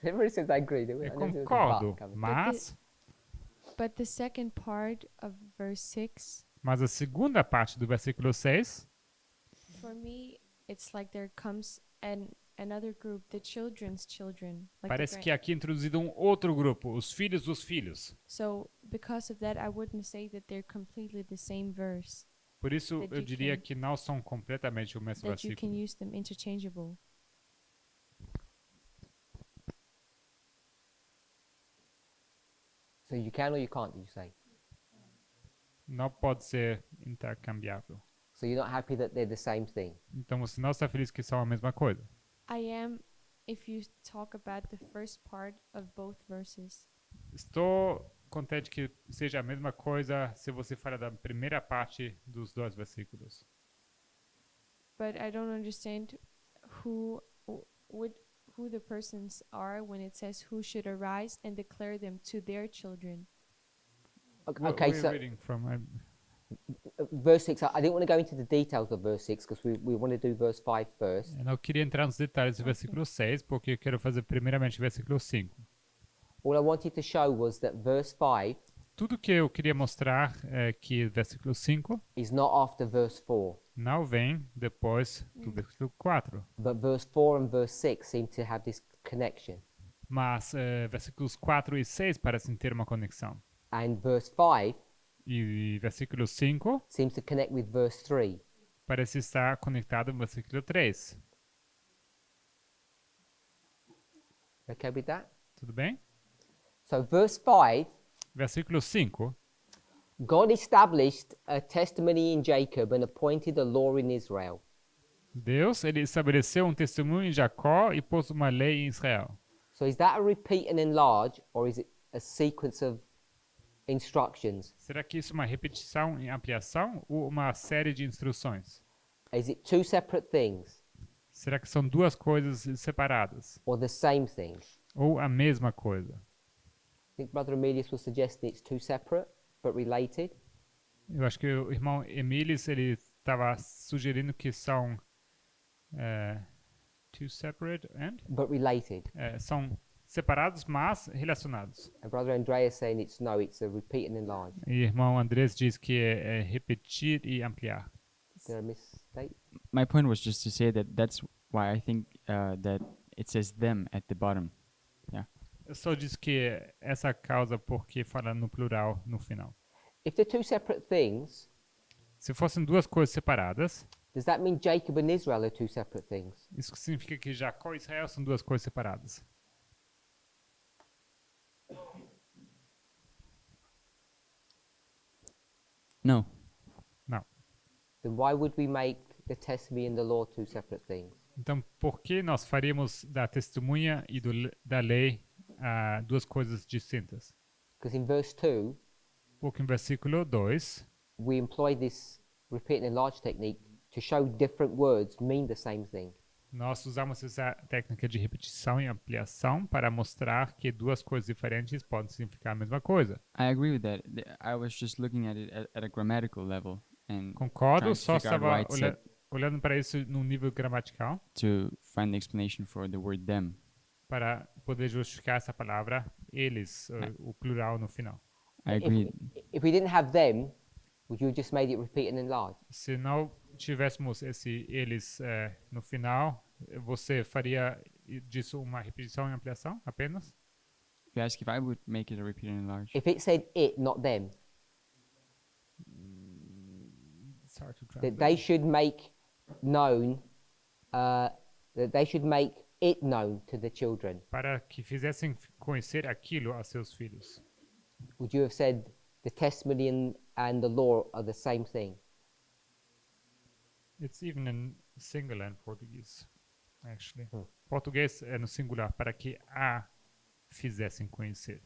Speaker 1: Everybody says I agree. don't we?
Speaker 2: Eu
Speaker 1: I know there's a
Speaker 2: concordo,
Speaker 1: but coming.
Speaker 2: mas
Speaker 8: But the second part of verse 6,
Speaker 2: a segunda parte do versículo 6,
Speaker 8: for me, it's like there comes another group, the children's children. Like the
Speaker 2: parece
Speaker 8: gran-
Speaker 2: que aqui é introduzido um outro grupo, os filhos dos filhos.
Speaker 8: So because of that, I wouldn't say that they're completely the same verse.
Speaker 2: Por isso,
Speaker 8: That
Speaker 2: eu
Speaker 8: you
Speaker 2: diria
Speaker 8: can-
Speaker 2: que não são completamente o mesmo
Speaker 8: That you can
Speaker 2: versículo.
Speaker 8: use them interchangeable.
Speaker 1: So you can or you can't, did you say?
Speaker 2: Não pode ser intercambiável.
Speaker 1: So you're not happy that they're the same thing?
Speaker 2: Então, você não está feliz que são a mesma coisa.
Speaker 8: I am if you talk about the first part of both verses.
Speaker 2: Estou contente que seja a mesma coisa se você fala da primeira parte dos dois versículos.
Speaker 8: But I don't understand who who the persons are when it says who should arise and declare them to their children.
Speaker 1: Okay,
Speaker 2: Where are you
Speaker 1: so
Speaker 2: reading from?
Speaker 1: verse 6, I didn't want to go into the details of verse 6 because we want to do verse 5 first.
Speaker 2: Eu não queria entrar nos detalhes do versículo 6, porque eu quero fazer primeiramente o versículo 5.
Speaker 1: All I wanted to show was that verse 5
Speaker 2: Tudo que eu queria mostrar é que o versículo 5
Speaker 1: is not after verse 4,
Speaker 2: não vem depois do versículo 4.
Speaker 1: but verse 4 and verse 6 seem to have this connection.
Speaker 2: Mas versículos 4 e 6 parecem ter uma conexão.
Speaker 1: And verse 5
Speaker 2: E versículo 5
Speaker 1: seems to connect with verse 3.
Speaker 2: parece estar conectado ao versículo 3.
Speaker 1: Okay with that?
Speaker 2: Tudo bem?
Speaker 1: So verse 5,
Speaker 2: Versículo 5.
Speaker 1: God established a testimony in Jacob and appointed a law in Israel.
Speaker 2: Deus, ele estabeleceu um testemunho em Jacó e pôs uma lei em Israel.
Speaker 1: So is that a repeat and enlarge, or is it a sequence of instructions?
Speaker 2: Será que isso é uma repetição em ampliação ou uma série de instruções?
Speaker 1: Is it two separate things
Speaker 2: Será que são duas coisas separadas?
Speaker 1: or the same thing?
Speaker 2: Ou a mesma coisa?
Speaker 1: I think Brother Emilius was suggesting it's two separate but related.
Speaker 2: Eu acho que o irmão Emílios, ele estava sugerindo que são two separate and
Speaker 1: But related.
Speaker 2: são separados, mas relacionados.
Speaker 1: And Brother Andreas saying it's no, it's a repeat and enlarge.
Speaker 2: E o irmão Andrés diz que é repetir e ampliar.
Speaker 1: Did I misstate?
Speaker 7: My point was just to say that that's why I think that it says them at the bottom.
Speaker 2: Eu só disse que essa causa porque fala no plural no final.
Speaker 1: If they're two separate things,
Speaker 2: Se fossem duas coisas separadas,
Speaker 1: does that mean Jacob and Israel are two separate things?
Speaker 2: isso significa que Jacó e Israel são duas coisas separadas.
Speaker 7: No.
Speaker 2: Não.
Speaker 1: Then why would we make the testimony and the law two separate things?
Speaker 2: Então, por que nós faríamos da testemunha e da lei duas coisas distintas?
Speaker 1: Because in verse 2,
Speaker 2: Porque em versículo 2,
Speaker 1: we employ this repeat and enlarge technique to show different words mean the same thing.
Speaker 2: nós usamos essa técnica de repetição e ampliação para mostrar que duas coisas diferentes podem significar a mesma coisa.
Speaker 7: I agree with that. I was just looking at it at a grammatical level and
Speaker 2: Concordo,
Speaker 7: trying to
Speaker 2: só
Speaker 7: figure out
Speaker 2: estava
Speaker 7: why it said
Speaker 2: olhando para isso num nível gramatical
Speaker 7: to find the explanation for the word them.
Speaker 2: para poder justificar essa palavra eles, o plural no final.
Speaker 7: I agree.
Speaker 1: If we didn't have them, would you have just made it repeat and enlarge?
Speaker 2: Se não tivéssemos eles no final, você faria disso uma repetição e ampliação apenas?
Speaker 7: You ask if I would make it a repeat and enlarge.
Speaker 1: If it said it, not them,
Speaker 2: It's hard to
Speaker 1: that
Speaker 2: translate.
Speaker 1: they should make known, that they should make it known to the children,
Speaker 2: Para que fizessem conhecer aquilo a seus filhos.
Speaker 1: would you have said the testimony and the law are the same thing?
Speaker 2: It's even in singular in Portuguese, actually.
Speaker 1: Hmm.
Speaker 2: Português é no singular, para que a fizessem conhecer.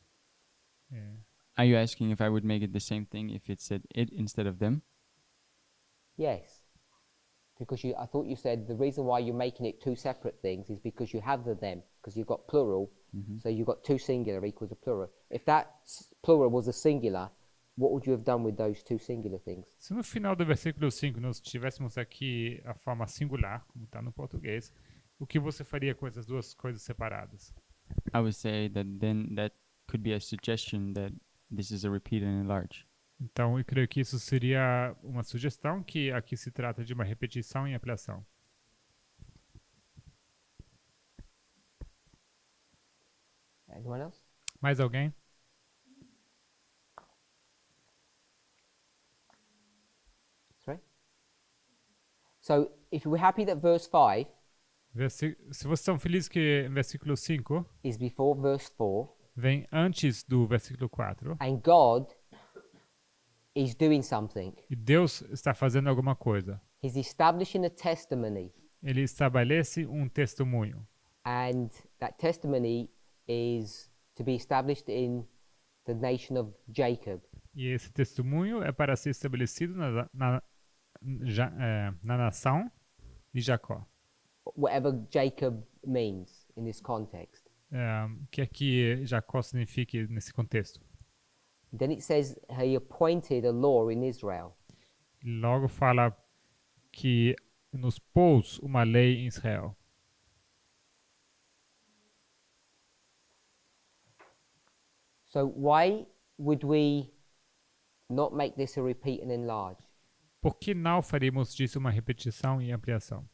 Speaker 7: Are you asking if I would make it the same thing if it said it instead of them?
Speaker 1: Yes. Because I thought you said the reason why you're making it two separate things is because you have the them, because you've got plural, so you've got two singular equals a plural. If that plural was a singular, what would you have done with those two singular things?
Speaker 2: Se no final do versículo 5 nós tivéssemos aqui a forma singular, como está no português, o que você faria com essas duas coisas separadas?
Speaker 7: I would say that then that could be a suggestion that this is a repeat and enlarge.
Speaker 2: Então, eu creio que isso seria uma sugestão que aqui se trata de uma repetição e ampliação.
Speaker 1: Anyone else?
Speaker 2: Mais alguém?
Speaker 1: Sorry? So, if we're happy that verse 5
Speaker 2: Se vocês estão felizes que o versículo 5
Speaker 1: is before verse 4,
Speaker 2: vem antes do versículo 4,
Speaker 1: and God is doing something,
Speaker 2: e Deus está fazendo alguma coisa.
Speaker 1: He's establishing a testimony,
Speaker 2: Ele estabelece um testemunho.
Speaker 1: and that testimony is to be established in the nation of Jacob.
Speaker 2: E esse testemunho é para ser estabelecido na nação de Jacó.
Speaker 1: Whatever Jacob means in this context.
Speaker 2: Que aqui Jacó significa nesse contexto.
Speaker 1: Then it says he appointed a law in Israel.
Speaker 2: E logo fala que nos pôs uma lei em Israel.
Speaker 1: So why would we not make this a repeat and enlarge?
Speaker 2: Por que não faríamos disso uma repetição e ampliação?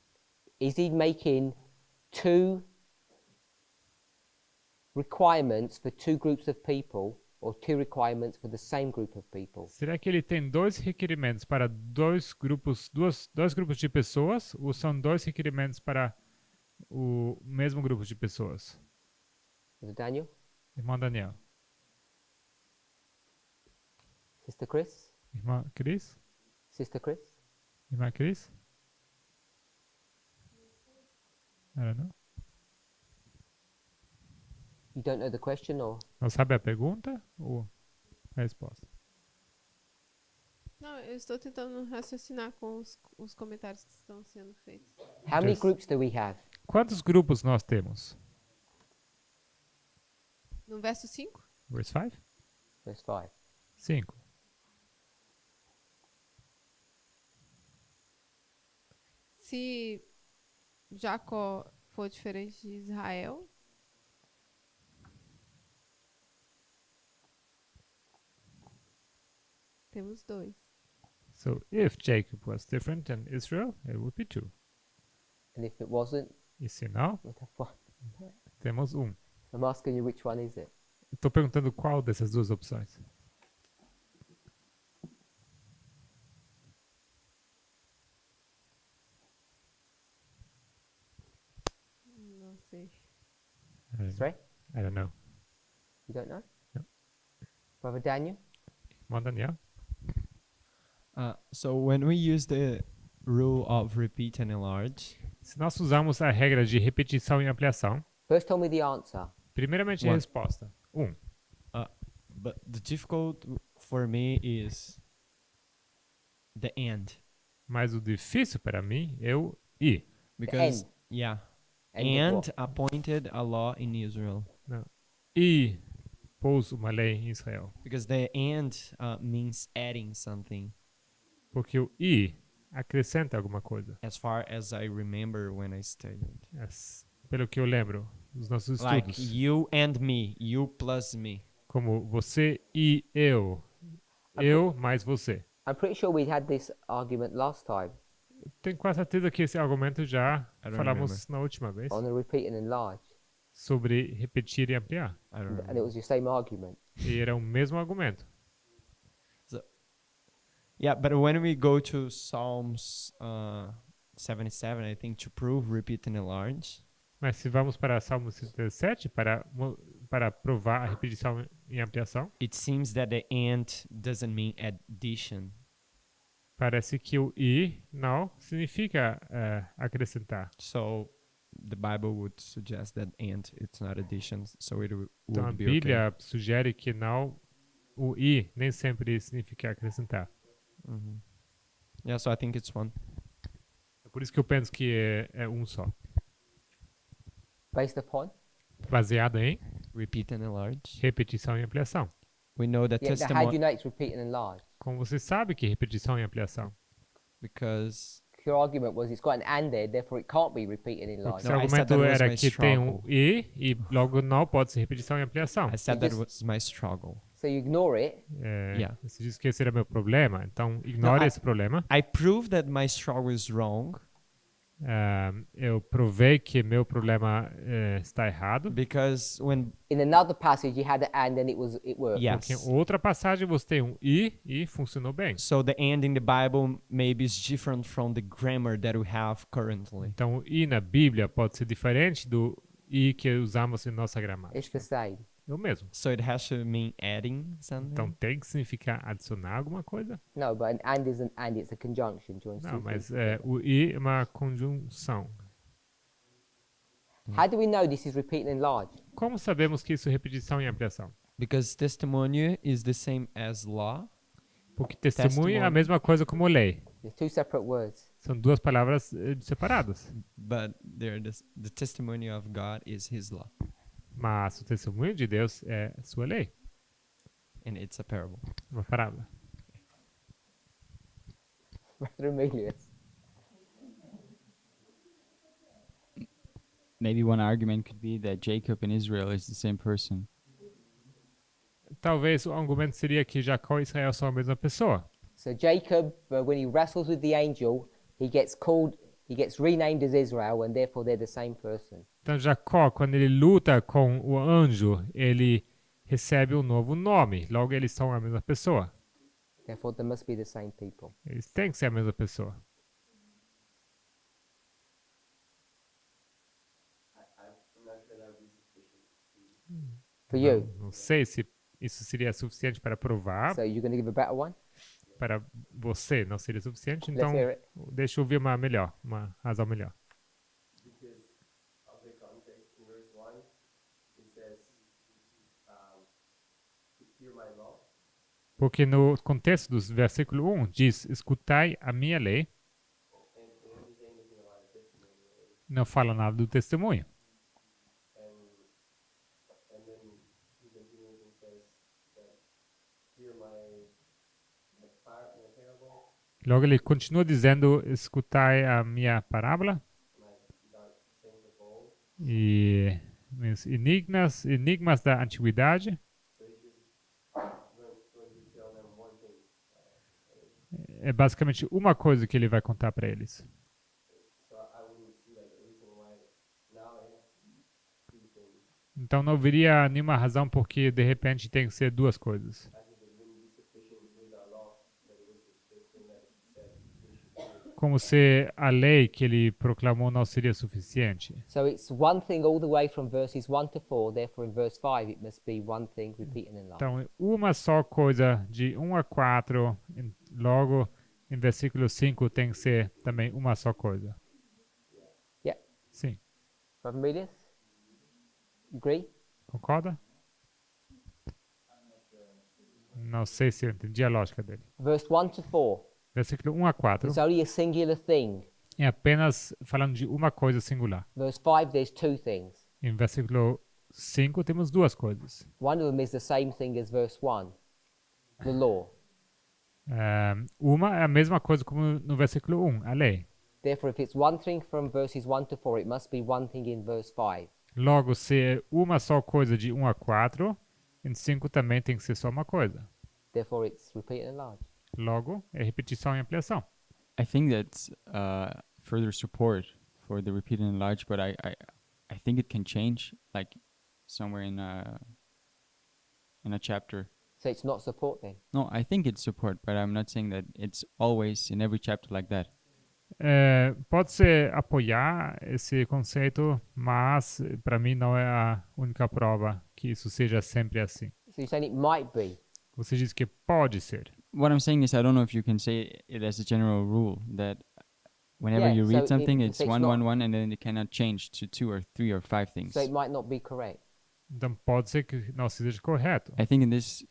Speaker 1: Is he making two requirements for two groups of people, or two requirements for the same group of people?
Speaker 2: Será que ele tem dois requerimentos para dois grupos de pessoas, ou são dois requerimentos para o mesmo grupo de pessoas?
Speaker 1: Is it Daniel?
Speaker 2: Irmão Daniel.
Speaker 1: Sister Chris?
Speaker 2: Irmã Cris?
Speaker 1: Sister Chris?
Speaker 2: Irmã Cris? I don't know.
Speaker 1: You don't know the question, or?
Speaker 2: Não sabe a pergunta ou a resposta?
Speaker 5: Não, eu estou tentando raciocinar com os comentários que estão sendo feitos.
Speaker 1: How many
Speaker 2: Yes.
Speaker 1: groups do we have?
Speaker 2: Quantos grupos nós temos?
Speaker 5: No verso 5?
Speaker 2: Verse 5?
Speaker 1: Verse 5.
Speaker 2: 5.
Speaker 5: Se Jacó for diferente de Israel, temos dois.
Speaker 2: So if Jacob was different than Israel, it would be 2.
Speaker 1: And if it wasn't,
Speaker 2: E se não,
Speaker 1: we'd have 1.
Speaker 2: temos 1.
Speaker 1: I'm asking you which one is it?
Speaker 2: Estou perguntando qual dessas duas opções.
Speaker 5: Não sei.
Speaker 1: Sorry?
Speaker 2: I don't know.
Speaker 1: You don't know?
Speaker 2: No.
Speaker 1: Brother Daniel?
Speaker 2: Irmão Daniel?
Speaker 9: So when we use the rule of repeat and enlarge,
Speaker 2: Se nós usamos a regra de repetição e ampliação,
Speaker 1: First tell me the answer.
Speaker 2: primeiramente a
Speaker 9: One.
Speaker 2: resposta. 1.
Speaker 9: but the difficult for me is the end.
Speaker 2: Mas o difícil para mim é o I.
Speaker 9: Because,
Speaker 1: end.
Speaker 9: yeah.
Speaker 1: End of
Speaker 9: And
Speaker 1: what?
Speaker 9: appointed a law in Israel.
Speaker 2: I pôs uma lei em Israel.
Speaker 9: Because the and means adding something,
Speaker 2: Porque o I acrescenta alguma coisa.
Speaker 9: as far as I remember when I studied.
Speaker 2: Pelo que eu lembro dos nossos
Speaker 9: Like
Speaker 2: estudos.
Speaker 9: you and me, you plus me.
Speaker 2: como você e eu. Eu mais você.
Speaker 1: I'm pretty sure we had this argument last time
Speaker 2: Tenho quase certeza que esse argumento já
Speaker 3: I don't
Speaker 2: falamos na última vez.
Speaker 1: on the repeat and enlarge,
Speaker 2: Sobre repetir e ampliar.
Speaker 3: I don't
Speaker 1: and it
Speaker 3: remember.
Speaker 1: was your same argument.
Speaker 2: E era o mesmo argumento.
Speaker 9: Yeah, but when we go to Psalms 77, I think to prove repeat and enlarge,
Speaker 2: Mas se vamos para Salmo 77 para provar a repetição e ampliação,
Speaker 9: it seems that the and doesn't mean addition.
Speaker 2: parece que o e não significa acrescentar.
Speaker 9: So the Bible would suggest that and it's not addition, so it
Speaker 2: Então a
Speaker 9: would be
Speaker 2: Bíblia sugere que não o e nem sempre significa acrescentar.
Speaker 9: okay. Mhm. Yeah, so I think it's one.
Speaker 2: É por isso que eu penso que é um só.
Speaker 1: Based upon?
Speaker 2: Baseado em
Speaker 9: Repeat and enlarge.
Speaker 2: repetição e ampliação.
Speaker 9: We know that
Speaker 1: Yeah, how do you
Speaker 9: testimony
Speaker 1: know it's repeat and enlarge?
Speaker 2: Como você sabe que repetição e ampliação?
Speaker 9: because
Speaker 1: Your argument was it's got an and there, therefore it can't be repeat and
Speaker 2: Porque
Speaker 1: enlarge.
Speaker 2: seu
Speaker 9: No, I said
Speaker 2: argumento
Speaker 9: that was
Speaker 2: era
Speaker 9: my
Speaker 2: que tem um
Speaker 9: struggle.
Speaker 2: e logo não pode ser repetição e ampliação.
Speaker 9: I said
Speaker 1: You
Speaker 9: that
Speaker 1: just-
Speaker 9: was my struggle.
Speaker 1: So you ignore it,
Speaker 9: Yeah.
Speaker 2: Você disse que esse era meu problema, então ignore
Speaker 9: I-
Speaker 2: esse problema.
Speaker 9: I proved that my struggle is wrong
Speaker 2: Eu provei que meu problema está errado.
Speaker 9: because when
Speaker 1: in another passage you had an and and it worked.
Speaker 9: yes,
Speaker 2: Porque em outra passagem você tem um e funcionou bem.
Speaker 9: so the and in the Bible maybe is different from the grammar that we have currently.
Speaker 2: Então o i na Bíblia pode ser diferente do i que usamos em nossa gramática.
Speaker 1: It's the same.
Speaker 2: É o mesmo.
Speaker 9: So it has to mean adding something.
Speaker 2: Então tem que significar adicionar alguma coisa?
Speaker 1: No, but an and isn't and, it's a conjunction. Joins
Speaker 2: Não,
Speaker 1: two
Speaker 2: mas
Speaker 1: things together.
Speaker 2: o i é uma conjunção.
Speaker 1: How do we know this is repeat and enlarge?
Speaker 2: Como sabemos que isso é repetição e ampliação?
Speaker 9: Because testimony is the same as law.
Speaker 2: Porque testemunho é a
Speaker 9: Testimony.
Speaker 2: mesma coisa como lei.
Speaker 1: They're two separate words.
Speaker 2: São duas palavras separadas.
Speaker 9: But the testimony of God is his law.
Speaker 2: Mas o testemunho de Deus é sua lei.
Speaker 9: And it's a parable.
Speaker 2: Uma parábola.
Speaker 1: Brother Emilius.
Speaker 7: Maybe one argument could be that Jacob and Israel is the same person.
Speaker 2: Talvez o argumento seria que Jacó e Israel são a mesma pessoa.
Speaker 1: So Jacob, when he wrestles with the angel, he gets renamed as Israel, and therefore they're the same person.
Speaker 2: Então Jacó, quando ele luta com o anjo, ele recebe um novo nome. Logo eles são a mesma pessoa.
Speaker 1: Therefore, they must be the same people.
Speaker 2: Eles têm que ser a mesma pessoa.
Speaker 1: For you.
Speaker 2: Não sei se isso seria suficiente para provar.
Speaker 1: So you're going to give a better one?
Speaker 2: Para você não seria suficiente.
Speaker 1: Let's
Speaker 2: Então
Speaker 1: hear it.
Speaker 2: deixa eu ouvir uma razão melhor.
Speaker 11: Of the context in verse 1, it says, hear my law.
Speaker 2: Porque no contexto do versículo 1 diz, escutai a minha lei. Não fala nada do testemunho.
Speaker 11: And then he continues and says that hear my parable,
Speaker 2: Logo ele continua dizendo, escutai a minha parábola.
Speaker 11: dark sayings of old.
Speaker 2: E os enigmas da antiguidade.
Speaker 11: So he's just going to tell them one thing.
Speaker 2: É basicamente uma coisa que ele vai contar para eles.
Speaker 11: So I wouldn't see like a reason why now it has to be two things.
Speaker 2: Então não haveria nenhuma razão porque de repente tem que ser duas coisas.
Speaker 11: As if it wouldn't be sufficient with our law, that it was the thing that said we should do.
Speaker 2: Como se a lei que ele proclamou não seria suficiente.
Speaker 1: So it's one thing all the way from verses 1 to 4. Therefore, in verse 5, it must be one thing, repeat and enlarge.
Speaker 2: Então, uma só coisa de 1 a 4, logo em versículo 5 tem que ser também uma só coisa.
Speaker 1: Yeah.
Speaker 2: Sim,
Speaker 1: Brother Emilius? You agree?
Speaker 2: concorda? Não sei se eu entendi a lógica dele.
Speaker 1: Verse 1 to 4.
Speaker 2: Versículo 1 a 4
Speaker 1: It's only a singular thing.
Speaker 2: é apenas falando de uma coisa singular.
Speaker 1: Verse 5, there's two things.
Speaker 2: Em versículo 5 temos duas coisas.
Speaker 1: One of them is the same thing as verse 1, the law.
Speaker 2: Uma é a mesma coisa como no versículo 1, a lei.
Speaker 1: Therefore, if it's one thing from verses 1 to 4, it must be one thing in verse 5.
Speaker 2: Logo, se é uma só coisa de 1 a 4, Em 5 também tem que ser só uma coisa.
Speaker 1: Therefore, it's repeat and enlarge.
Speaker 2: Logo, é repetição e ampliação.
Speaker 7: I think that's further support for the repeat and enlarge, but I think it can change, like somewhere in a chapter.
Speaker 1: So it's not support then.
Speaker 7: No, I think it's support, but I'm not saying that it's always in every chapter like that.
Speaker 2: Pode ser apoiar esse conceito, mas para mim não é a única prova que isso seja sempre assim.
Speaker 1: So you're saying it might be.
Speaker 2: Você diz que pode ser.
Speaker 7: What I'm saying is, I don't know if you can say it as a general rule that whenever
Speaker 1: Yeah,
Speaker 7: you read
Speaker 1: so
Speaker 7: something,
Speaker 1: it-
Speaker 7: it's
Speaker 1: so it's
Speaker 7: one,
Speaker 1: not-
Speaker 7: one, one, and then it cannot change to 2 or 3 or 5 things.
Speaker 1: So it might not be correct.
Speaker 2: Então pode ser que não seja correto.
Speaker 7: I think in this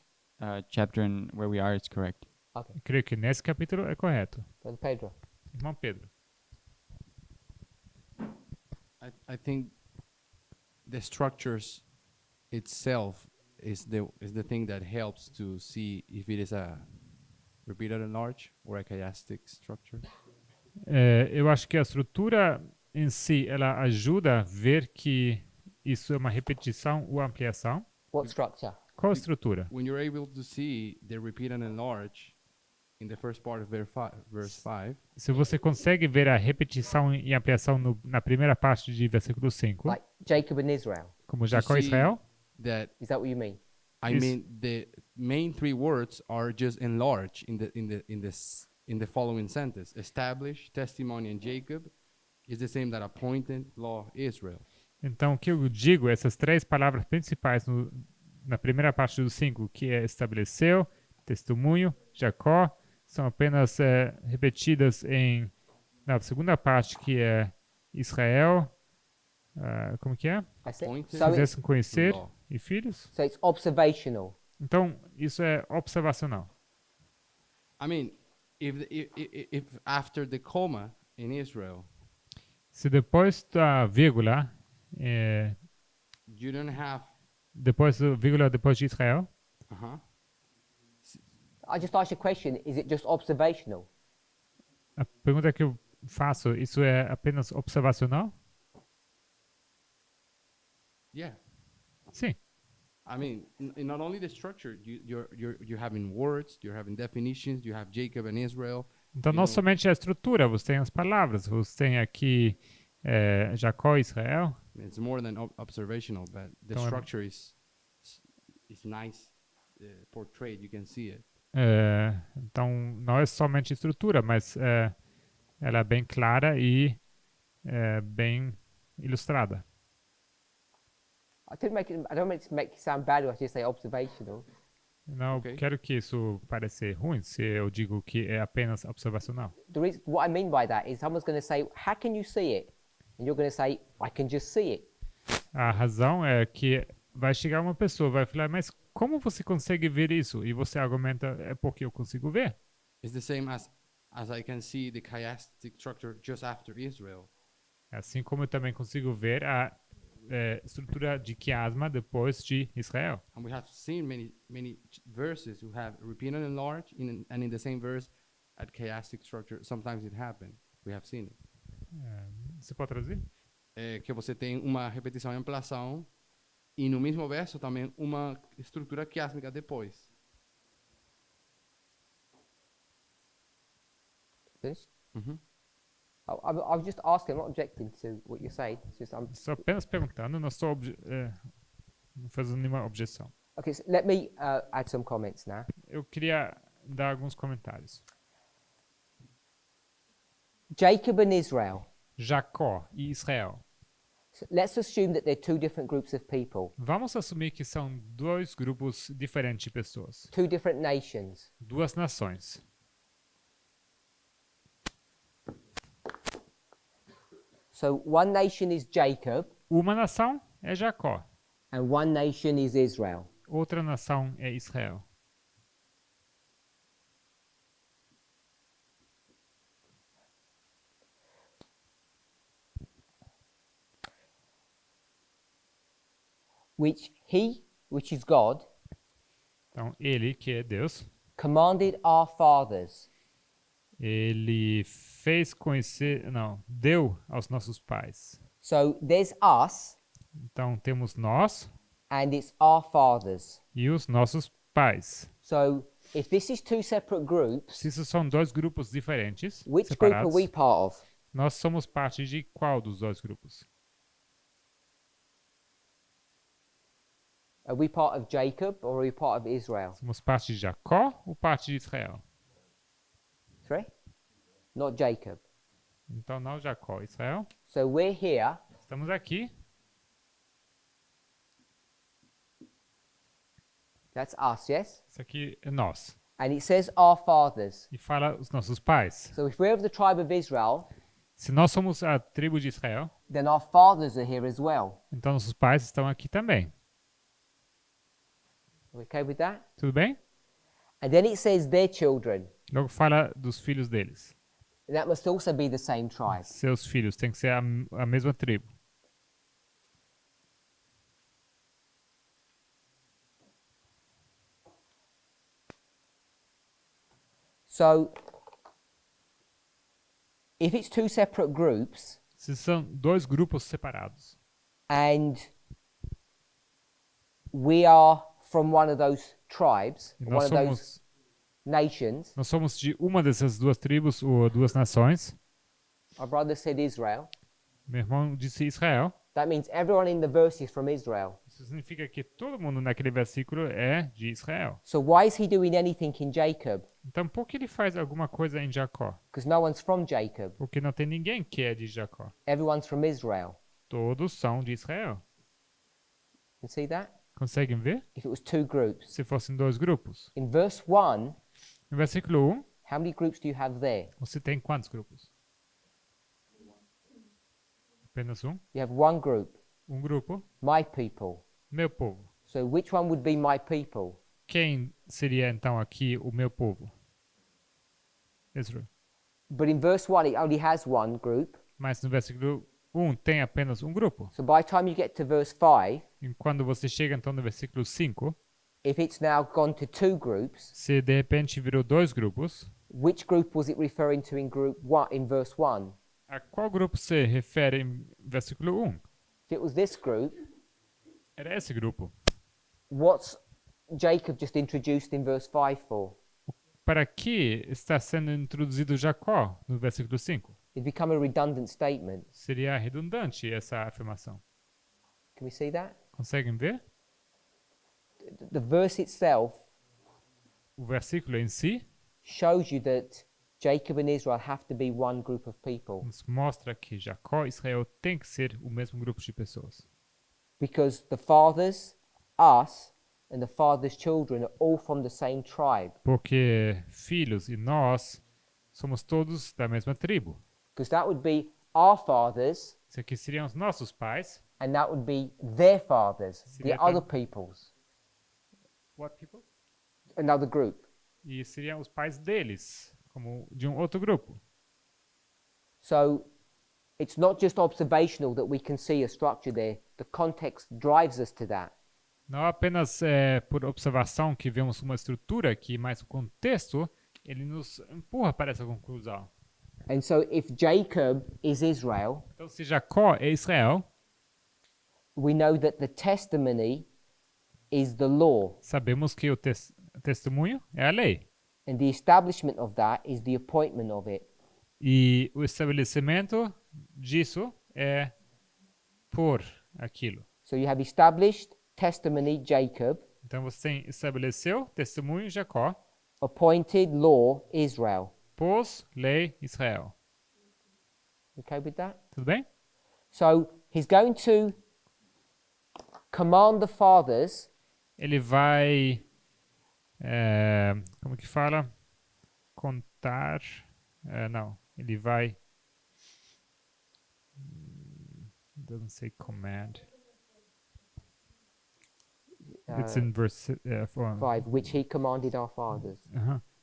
Speaker 7: chapter and where we are, it's correct.
Speaker 1: Okay.
Speaker 2: Eu creio que nesse capítulo é correto.
Speaker 1: Brother Pedro.
Speaker 2: Irmão Pedro.
Speaker 12: I think the structures itself is the thing that helps to see if it is a repeated enlarge or a chiastic structure.
Speaker 2: Eu acho que a estrutura em si, ela ajuda a ver que isso é uma repetição ou ampliação.
Speaker 1: What structure?
Speaker 2: Qual a estrutura?
Speaker 12: When you're able to see the repeat and enlarge in the first part of verse 5,
Speaker 2: Se você consegue ver a repetição e ampliação na primeira parte de versículo 5,
Speaker 1: Like Jacob and Israel.
Speaker 2: como Jacó e
Speaker 12: see
Speaker 2: Israel,
Speaker 12: that
Speaker 1: Is that what you mean?
Speaker 12: I
Speaker 2: Is-
Speaker 12: mean the main 3 words are just enlarge in the following sentence. Establish, testimony, and Jacob is the same that appointed, law, Israel.
Speaker 2: então o que eu digo, essas 3 palavras principais na primeira parte do 5, que é estabeleceu, testemunho, Jacó, são apenas repetidas na segunda parte, que é Israel, como que é?
Speaker 1: That's it.
Speaker 12: Appointed,
Speaker 1: So it's,
Speaker 2: Quisessem conhecer,
Speaker 12: law.
Speaker 2: e filhos.
Speaker 1: so it's observational.
Speaker 2: Então, isso é observacional.
Speaker 12: I mean, if after the comma in Israel,
Speaker 2: Se depois da vírgula,
Speaker 12: you don't have
Speaker 2: depois da vírgula depois de Israel,
Speaker 12: uh-huh,
Speaker 1: I just asked you a question. Is it just observational?
Speaker 2: a pergunta que eu faço, isso é apenas observacional?
Speaker 12: yeah.
Speaker 2: Sim.
Speaker 12: I mean, not only the structure, you're having words, you're having definitions, you have Jacob and Israel.
Speaker 2: Então,
Speaker 12: You
Speaker 2: não
Speaker 12: know-
Speaker 2: somente a estrutura, você tem as palavras, você tem aqui Jacó e Israel.
Speaker 12: It's more than observational, but the
Speaker 2: Então,
Speaker 12: structure is nice, portrayed. You can see it.
Speaker 2: Então, não é somente estrutura, mas ela é bem clara e bem ilustrada.
Speaker 1: I don't make it sound bad when I just say observational.
Speaker 2: Não
Speaker 12: Ok.
Speaker 2: quero que isso pareça ruim se eu digo que é apenas observacional.
Speaker 1: What I mean by that is someone's going to say, "How can you see it?" And you're going to say, "I can just see it."
Speaker 2: A razão é que vai chegar uma pessoa, vai falar, mas como você consegue ver isso? E você argumenta, é porque eu consigo ver.
Speaker 12: It's the same as I can see the chiastic structure just after Israel.
Speaker 2: Assim como eu também consigo ver a estrutura de quiasma depois de Israel.
Speaker 12: And we have seen many verses who have repeat and enlarge, and in the same verse, at chiastic structure, sometimes it happens. We have seen it.
Speaker 2: Você pode traduzir?
Speaker 12: Que você tem uma repetição e ampliação, e no mesmo verso também uma estrutura quiásmica depois.
Speaker 1: Finished?
Speaker 12: Mhm.
Speaker 1: I was just asking. I'm not objecting to what you're saying. It's just
Speaker 2: Só apenas perguntando, não estou não fazendo nenhuma objeção.
Speaker 1: okay. So let me add some comments now.
Speaker 2: Eu queria dar alguns comentários.
Speaker 1: Jacob and Israel.
Speaker 2: Jacó e Israel.
Speaker 1: So let's assume that they're 2 different groups of people,
Speaker 2: Vamos assumir que são 2 grupos diferentes de pessoas.
Speaker 1: 2 different nations.
Speaker 2: 2 nações.
Speaker 1: So one nation is Jacob
Speaker 2: Uma nação é Jacó.
Speaker 1: and one nation is Israel.
Speaker 2: Outra nação é Israel.
Speaker 1: Which is God,
Speaker 2: Então, ele, que é Deus,
Speaker 1: commanded our fathers
Speaker 2: ele fez conhecer, não, deu aos nossos pais.
Speaker 1: So there's us
Speaker 2: Então, temos nós
Speaker 1: and it's our fathers.
Speaker 2: e os nossos pais.
Speaker 1: So if this is two separate groups,
Speaker 2: Se isso são dois grupos diferentes,
Speaker 1: which group are
Speaker 2: separados,
Speaker 1: we part of?
Speaker 2: nós somos parte de qual dos dois grupos?
Speaker 1: Are we part of Jacob or are we part of Israel?
Speaker 2: Somos parte de Jacó ou parte de Israel?
Speaker 1: Sorry? Not Jacob.
Speaker 2: Então não Jacó, Israel.
Speaker 1: So we're here,
Speaker 2: Estamos aqui.
Speaker 1: that's us, yes?
Speaker 2: Isso aqui é nós.
Speaker 1: And it says our fathers.
Speaker 2: E fala os nossos pais.
Speaker 1: So if we're of the tribe of Israel,
Speaker 2: Se nós somos a tribo de Israel,
Speaker 1: then our fathers are here as well.
Speaker 2: então nossos pais estão aqui também.
Speaker 1: Okay with that?
Speaker 2: Tudo bem?
Speaker 1: And then it says their children.
Speaker 2: Logo fala dos filhos deles.
Speaker 1: That must also be the same tribe.
Speaker 2: Seus filhos têm que ser a mesma tribo.
Speaker 1: So if it's two separate groups
Speaker 2: Se são dois grupos separados
Speaker 1: and we are from one of those tribes,
Speaker 2: e
Speaker 1: one of those nations,
Speaker 2: nós somos de uma dessas duas tribos ou duas nações,
Speaker 1: our brother said Israel,
Speaker 2: meu irmão disse Israel,
Speaker 1: that means everyone in the verse is from Israel.
Speaker 2: isso significa que todo mundo naquele versículo é de Israel.
Speaker 1: So why is he doing anything in Jacob?
Speaker 2: Então por que ele faz alguma coisa em Jacó?
Speaker 1: Because no one's from Jacob.
Speaker 2: Porque não tem ninguém que é de Jacó.
Speaker 1: Everyone's from Israel.
Speaker 2: Todos são de Israel.
Speaker 1: You see that?
Speaker 2: Conseguem ver?
Speaker 1: If it was two groups.
Speaker 2: Se fossem dois grupos.
Speaker 1: In verse 1,
Speaker 2: No versículo 1,
Speaker 1: how many groups do you have there?
Speaker 2: você tem quantos grupos? Apenas um?
Speaker 1: You have one group,
Speaker 2: Um grupo,
Speaker 1: my people.
Speaker 2: meu povo.
Speaker 1: So which one would be my people?
Speaker 2: Quem seria então aqui o meu povo? Israel.
Speaker 1: But in verse 1, it only has one group.
Speaker 2: Mas no versículo 1 tem apenas um grupo.
Speaker 1: So by the time you get to verse 5,
Speaker 2: E quando você chega então no versículo 5,
Speaker 1: if it's now gone to two groups,
Speaker 2: se de repente virou dois grupos,
Speaker 1: which group was it referring to in group 1 in verse 1?
Speaker 2: a qual grupo se refere em versículo 1?
Speaker 1: If it was this group,
Speaker 2: Era esse grupo.
Speaker 1: what's Jacob just introduced in verse 5 for?
Speaker 2: Para que está sendo introduzido Jacó no versículo 5?
Speaker 1: It become a redundant statement.
Speaker 2: Seria redundante essa afirmação.
Speaker 1: Can we see that?
Speaker 2: Conseguem ver?
Speaker 1: The verse itself
Speaker 2: O versículo em si
Speaker 1: shows you that Jacob and Israel have to be one group of people
Speaker 2: nos mostra que Jacó e Israel têm que ser o mesmo grupo de pessoas.
Speaker 1: because the fathers, us, and the father's children are all from the same tribe.
Speaker 2: Porque filhos e nós somos todos da mesma tribo.
Speaker 1: Because that would be our fathers
Speaker 2: Isso aqui seriam os nossos pais.
Speaker 1: and that would be their fathers, the
Speaker 2: Seria
Speaker 1: other
Speaker 2: tam-
Speaker 1: peoples,
Speaker 2: What people?
Speaker 1: another group.
Speaker 2: E seriam os pais deles, como de um outro grupo.
Speaker 1: So it's not just observational that we can see a structure there. The context drives us to that.
Speaker 2: Não apenas por observação que vemos uma estrutura aqui, mas o contexto ele nos empurra para essa conclusão.
Speaker 1: And so if Jacob is Israel,
Speaker 2: Então, se Jacó é Israel,
Speaker 1: we know that the testimony is the law,
Speaker 2: sabemos que o testemunho é a lei.
Speaker 1: and the establishment of that is the appointment of it.
Speaker 2: E o estabelecimento disso é por aquilo.
Speaker 1: So you have established testimony, Jacob,
Speaker 2: Então você estabeleceu testemunho Jacó,
Speaker 1: appointed law, Israel.
Speaker 2: pôs lei Israel.
Speaker 1: Okay with that?
Speaker 2: Tudo bem?
Speaker 1: So he's going to command the fathers
Speaker 2: Ele vai, como que fala? Contar, não, ele vai, doesn't say command. It's in verse
Speaker 1: 5, which he commanded our fathers.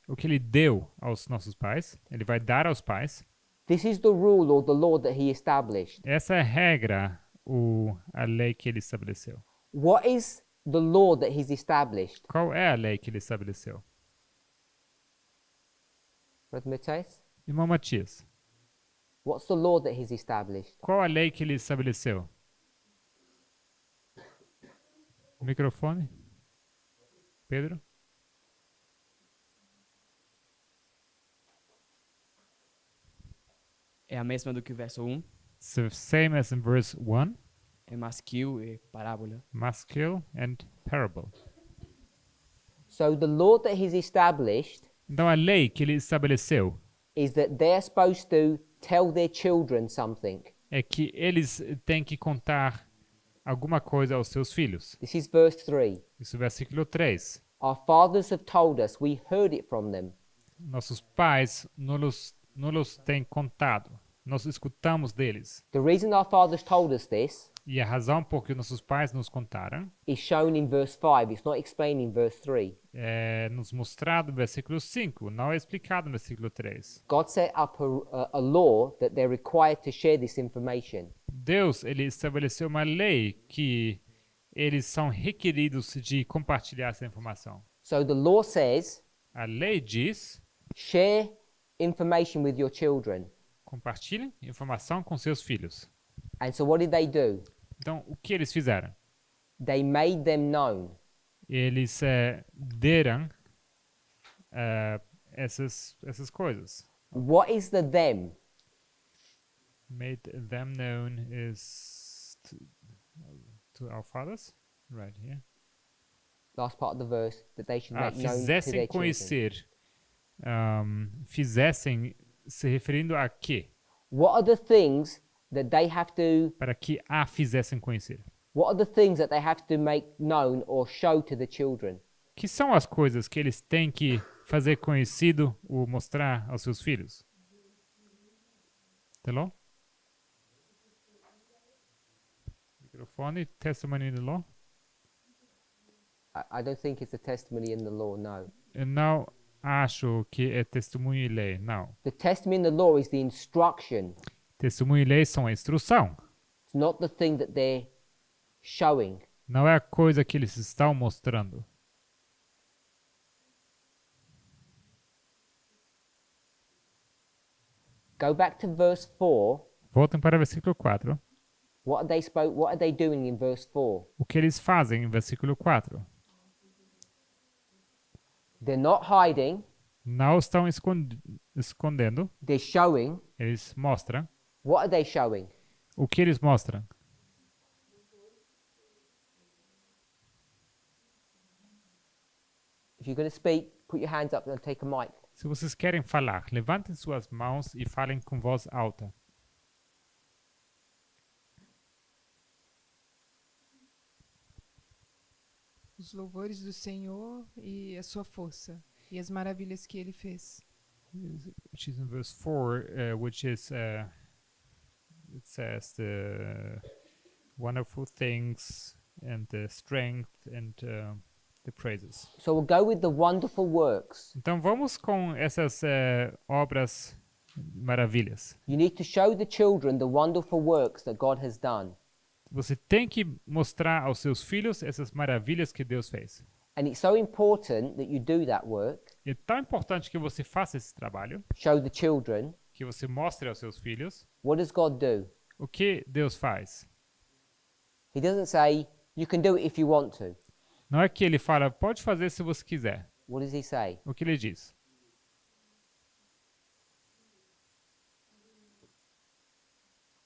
Speaker 2: O que ele deu aos nossos pais, ele vai dar aos pais.
Speaker 1: This is the rule or the law that he established.
Speaker 2: Essa é a regra, a lei que ele estabeleceu.
Speaker 1: What is the law that he's established?
Speaker 2: Qual é a lei que ele estabeleceu?
Speaker 1: Brother Matthias?
Speaker 2: Irmão Matias,
Speaker 1: What's the law that he's established?
Speaker 2: qual a lei que ele estabeleceu? Microfone. Pedro.
Speaker 13: É a mesma do que o verso 1.
Speaker 2: It's the same as in verse 1.
Speaker 13: É masquil e parábola.
Speaker 2: Maskil and parable.
Speaker 1: So the law that he's established
Speaker 2: Então a lei que ele estabeleceu
Speaker 1: is that they're supposed to tell their children something.
Speaker 2: é que eles têm que contar alguma coisa aos seus filhos.
Speaker 1: This is verse 3.
Speaker 2: Isso é o versículo 3.
Speaker 1: Our fathers have told us, we heard it from them.
Speaker 2: Nossos pais nos têm contado. Nós escutamos deles.
Speaker 1: The reason our fathers told us this
Speaker 2: E a razão por que nossos pais nos contaram
Speaker 1: is shown in verse 5. It's not explained in verse 3.
Speaker 2: é nos mostrado no versículo 5, não é explicado no versículo 3.
Speaker 1: God set up a law that they're required to share this information.
Speaker 2: Deus, ele estabeleceu uma lei que eles são requeridos de compartilhar essa informação.
Speaker 1: So the law says,
Speaker 2: A lei diz,
Speaker 1: share information with your children.
Speaker 2: compartilhem informação com seus filhos.
Speaker 1: And so what did they do?
Speaker 2: Então, o que eles fizeram?
Speaker 1: They made them known.
Speaker 2: Eles deram essas coisas.
Speaker 1: What is the them?
Speaker 2: Made them known is to our fathers, right here.
Speaker 1: Last part of the verse, that they should make known to
Speaker 2: Fizessem
Speaker 1: their children.
Speaker 2: conhecer. Fizessem se referindo a quê?
Speaker 1: What are the things that they have to,
Speaker 2: Para que a fizessem conhecer.
Speaker 1: what are the things that they have to make known or show to the children?
Speaker 2: Que são as coisas que eles têm que fazer conhecido ou mostrar aos seus filhos? Hello? Microfone, testimony in the law.
Speaker 1: I don't think it's a testimony in the law, no.
Speaker 2: Eu não acho que é testemunho e lei, não.
Speaker 1: The testimony in the law is the instruction.
Speaker 2: Testemunho e lei são a instrução.
Speaker 1: It's not the thing that they're showing.
Speaker 2: Não é a coisa que eles estão mostrando.
Speaker 1: Go back to verse 4.
Speaker 2: Voltem para o versículo 4.
Speaker 1: What are they doing in verse 4?
Speaker 2: O que eles fazem em versículo 4?
Speaker 1: They're not hiding,
Speaker 2: Não estão escondendo.
Speaker 1: they're showing.
Speaker 2: Eles mostram.
Speaker 1: What are they showing?
Speaker 2: O que eles mostram?
Speaker 1: If you're going to speak, put your hands up and take a mic.
Speaker 2: Se vocês querem falar, levantem suas mãos e falem com voz alta.
Speaker 6: Os louvores do Senhor e a sua força e as maravilhas que ele fez.
Speaker 2: Which is in verse 4, which is, it says the wonderful things and the strength and the praises.
Speaker 1: So we'll go with the wonderful works.
Speaker 2: Então vamos com essas obras maravilhas.
Speaker 1: You need to show the children the wonderful works that God has done.
Speaker 2: Você tem que mostrar aos seus filhos essas maravilhas que Deus fez.
Speaker 1: And it's so important that you do that work.
Speaker 2: É tão importante que você faça esse trabalho,
Speaker 1: Show the children.
Speaker 2: que você mostre aos seus filhos
Speaker 1: What does God do?
Speaker 2: o que Deus faz.
Speaker 1: He doesn't say, you can do it if you want to.
Speaker 2: Não é que ele fala, pode fazer se você quiser.
Speaker 1: What does he say?
Speaker 2: O que ele diz?